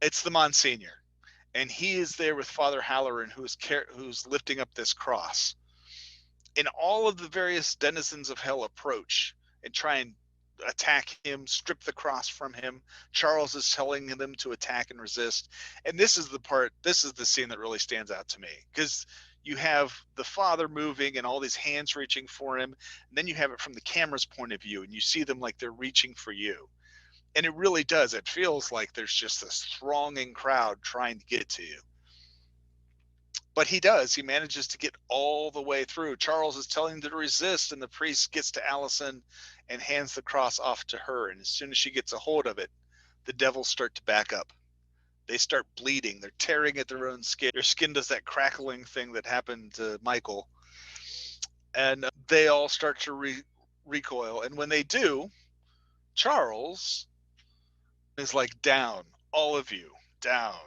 It's the Monsignor. And he is there with Father Halloran, who's lifting up this cross. And all of the various denizens of hell approach and try and attack him, strip the cross from him. Charles is telling them to attack and resist. And this is the scene that really stands out to me, because you have the father moving and all these hands reaching for him, and then you have it from the camera's point of view, and you see them like they're reaching for you. And it really does. It feels like there's just this thronging crowd trying to get to you. But he does. He manages to get all the way through. Charles is telling them to resist, and the priest gets to Allison and hands the cross off to her. And as soon as she gets a hold of it, the devils start to back up. They start bleeding. They're tearing at their own skin. Their skin does that crackling thing that happened to Michael. And they all start to recoil. And when they do, Charles is like, down, all of you, down.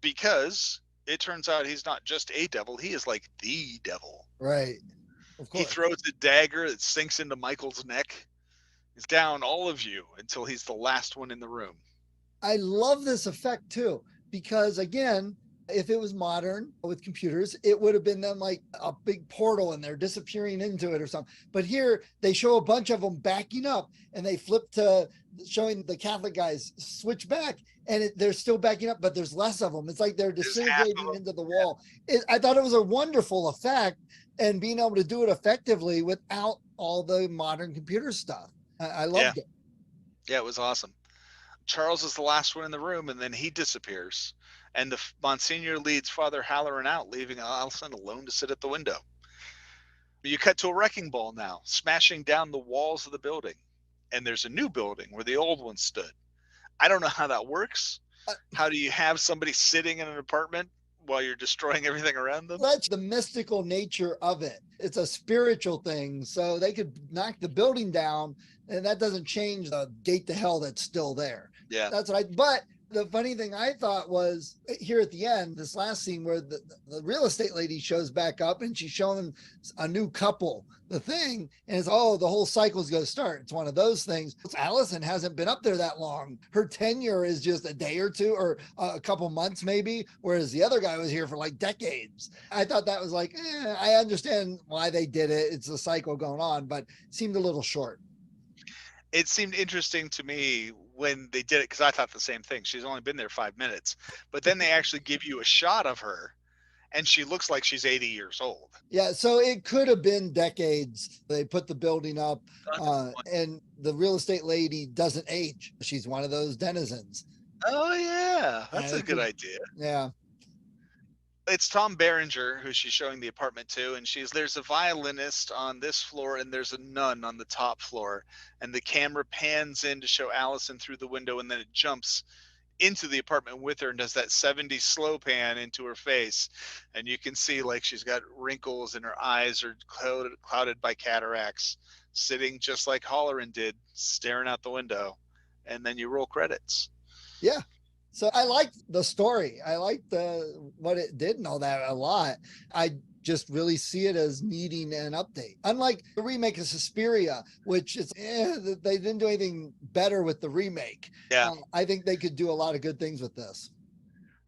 Because it turns out he's not just a devil. He is like the devil. Right. Of course. He throws a dagger that sinks into Michael's neck. He's down, all of you, until he's the last one in the room. I love this effect too, because again, if it was modern with computers, it would have been them like a big portal and they're disappearing into it or something. But here they show a bunch of them backing up and they flip to showing the Catholic guys switch back and they're still backing up, but there's less of them. It's like they're disintegrating into the wall. I thought it was a wonderful effect, and being able to do it effectively without all the modern computer stuff. I loved it. Yeah, it was awesome. Charles is the last one in the room, and then he disappears. And the Monsignor leads Father Halloran out, leaving Allison alone to sit at the window. You cut to a wrecking ball now, smashing down the walls of the building. And there's a new building where the old one stood. I don't know how that works. How do you have somebody sitting in an apartment while you're destroying everything around them? That's the mystical nature of it. It's a spiritual thing. So they could knock the building down, and that doesn't change the gate to hell that's still there. Yeah. That's what but the funny thing I thought was here at the end, this last scene where the real estate lady shows back up and she's showing a new couple the thing, and it's, oh, the whole cycle's going to start. It's one of those things. Allison hasn't been up there that long. Her tenure is just a day or two or a couple months maybe, whereas the other guy was here for like decades. I thought that was like, I understand why they did it. It's a cycle going on, but it seemed a little short. It seemed interesting to me when they did it, because I thought the same thing. She's only been there 5 minutes, but then they actually give you a shot of her, and she looks like she's 80 years old. Yeah, so it could have been decades. They put the building up, and the real estate lady doesn't age. She's one of those denizens. Oh yeah, that's a good idea. Yeah. It's Tom Berenger who she's showing the apartment to, and there's a violinist on this floor and there's a nun on the top floor, and the camera pans in to show Allison through the window, and then it jumps into the apartment with her and does that 70s slow pan into her face, and you can see like she's got wrinkles and her eyes are clouded by cataracts, sitting just like Halloran did, staring out the window, and then you roll credits. Yeah. So I liked the story. I liked what it did and all that a lot. I just really see it as needing an update. Unlike the remake of Suspiria, which is, they didn't do anything better with the remake. Yeah. I think they could do a lot of good things with this.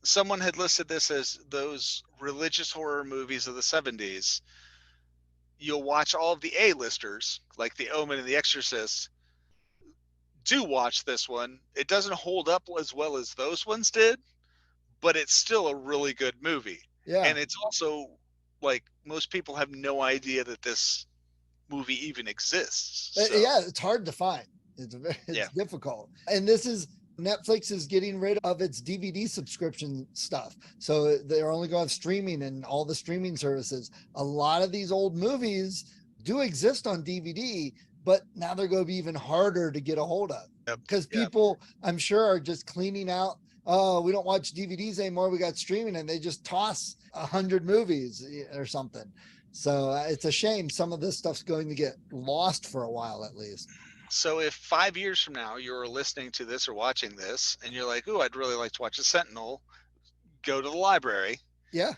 Someone had listed this as those religious horror movies of the 70s. You'll watch all of the A-listers, like The Omen and The Exorcist. Do watch this one. It doesn't hold up as well as those ones did, but it's still a really good movie. Yeah. And it's also like most people have no idea that this movie even exists. So. Yeah, it's hard to find. It's difficult. And this is Netflix is getting rid of its DVD subscription stuff. So they're only going to have streaming and all the streaming services. A lot of these old movies do exist on DVD, but now they're going to be even harder to get a hold of because people, I'm sure, are just cleaning out. Oh, we don't watch DVDs anymore. We got streaming, and they just toss 100 movies or something. So it's a shame. Some of this stuff's going to get lost for a while, at least. So if 5 years from now you're listening to this or watching this and you're like, "Ooh, I'd really like to watch a Sentinel," go to the library. Yeah.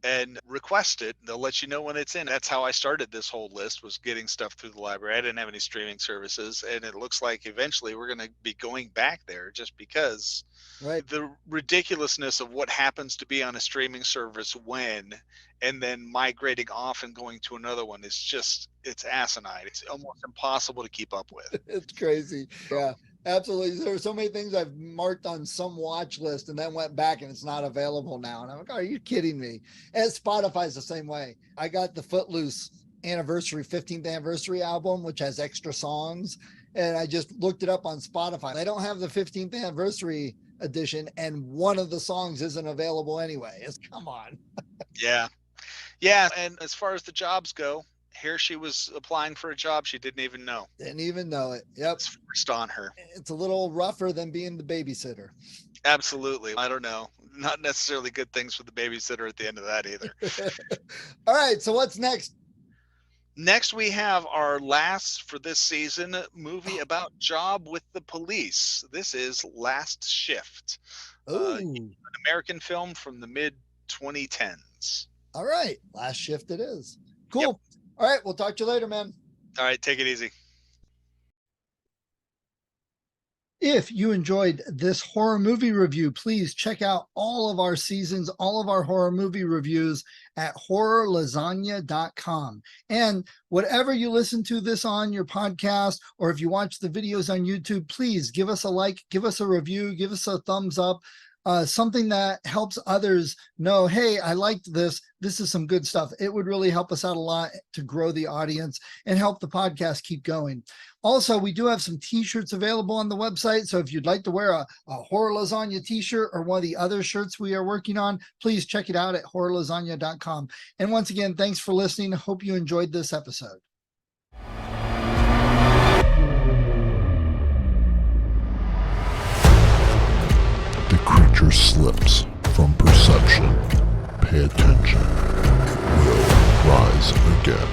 And request it. They'll let you know when it's in. That's how I started this whole list, was getting stuff through the library. I didn't have any streaming services, and it looks like eventually we're going to be going back there just because the ridiculousness of what happens to be on a streaming service when, and then migrating off and going to another one is just, it's asinine. It's almost impossible to keep up with. It's crazy. Yeah. Absolutely. There are so many things I've marked on some watch list and then went back and it's not available now. And I'm like, are you kidding me? And Spotify's the same way. I got the Footloose 15th anniversary album, which has extra songs. And I just looked it up on Spotify. They don't have the 15th anniversary edition, and one of the songs isn't available anyway. Come on. Yeah. Yeah. And as far as the jobs go, here she was applying for a job she didn't even know. Didn't even know it. Yep. It's forced on her. It's a little rougher than being the babysitter. Absolutely. I don't know. Not necessarily good things for the babysitter at the end of that either. All right. So what's next? Next, we have our last for this season movie about job with the police. This is Last Shift. An American film from the mid-2010s. All right. Last Shift it is. Cool. Yep. All right. We'll talk to you later, man. All right. Take it easy. If you enjoyed this horror movie review, please check out all of our seasons, all of our horror movie reviews at horrorlasagna.com. And whatever you listen to this on your podcast, or if you watch the videos on YouTube, please give us a like, give us a review, give us a thumbs up. Something that helps others know, hey, I liked this. This is some good stuff. It would really help us out a lot to grow the audience and help the podcast keep going. Also, we do have some t-shirts available on the website. So if you'd like to wear a Horror Lasagna t-shirt or one of the other shirts we are working on, please check it out at horrorlasagna.com. And once again, thanks for listening. Hope you enjoyed this episode. The creature slips from perception. Pay attention. It will rise again.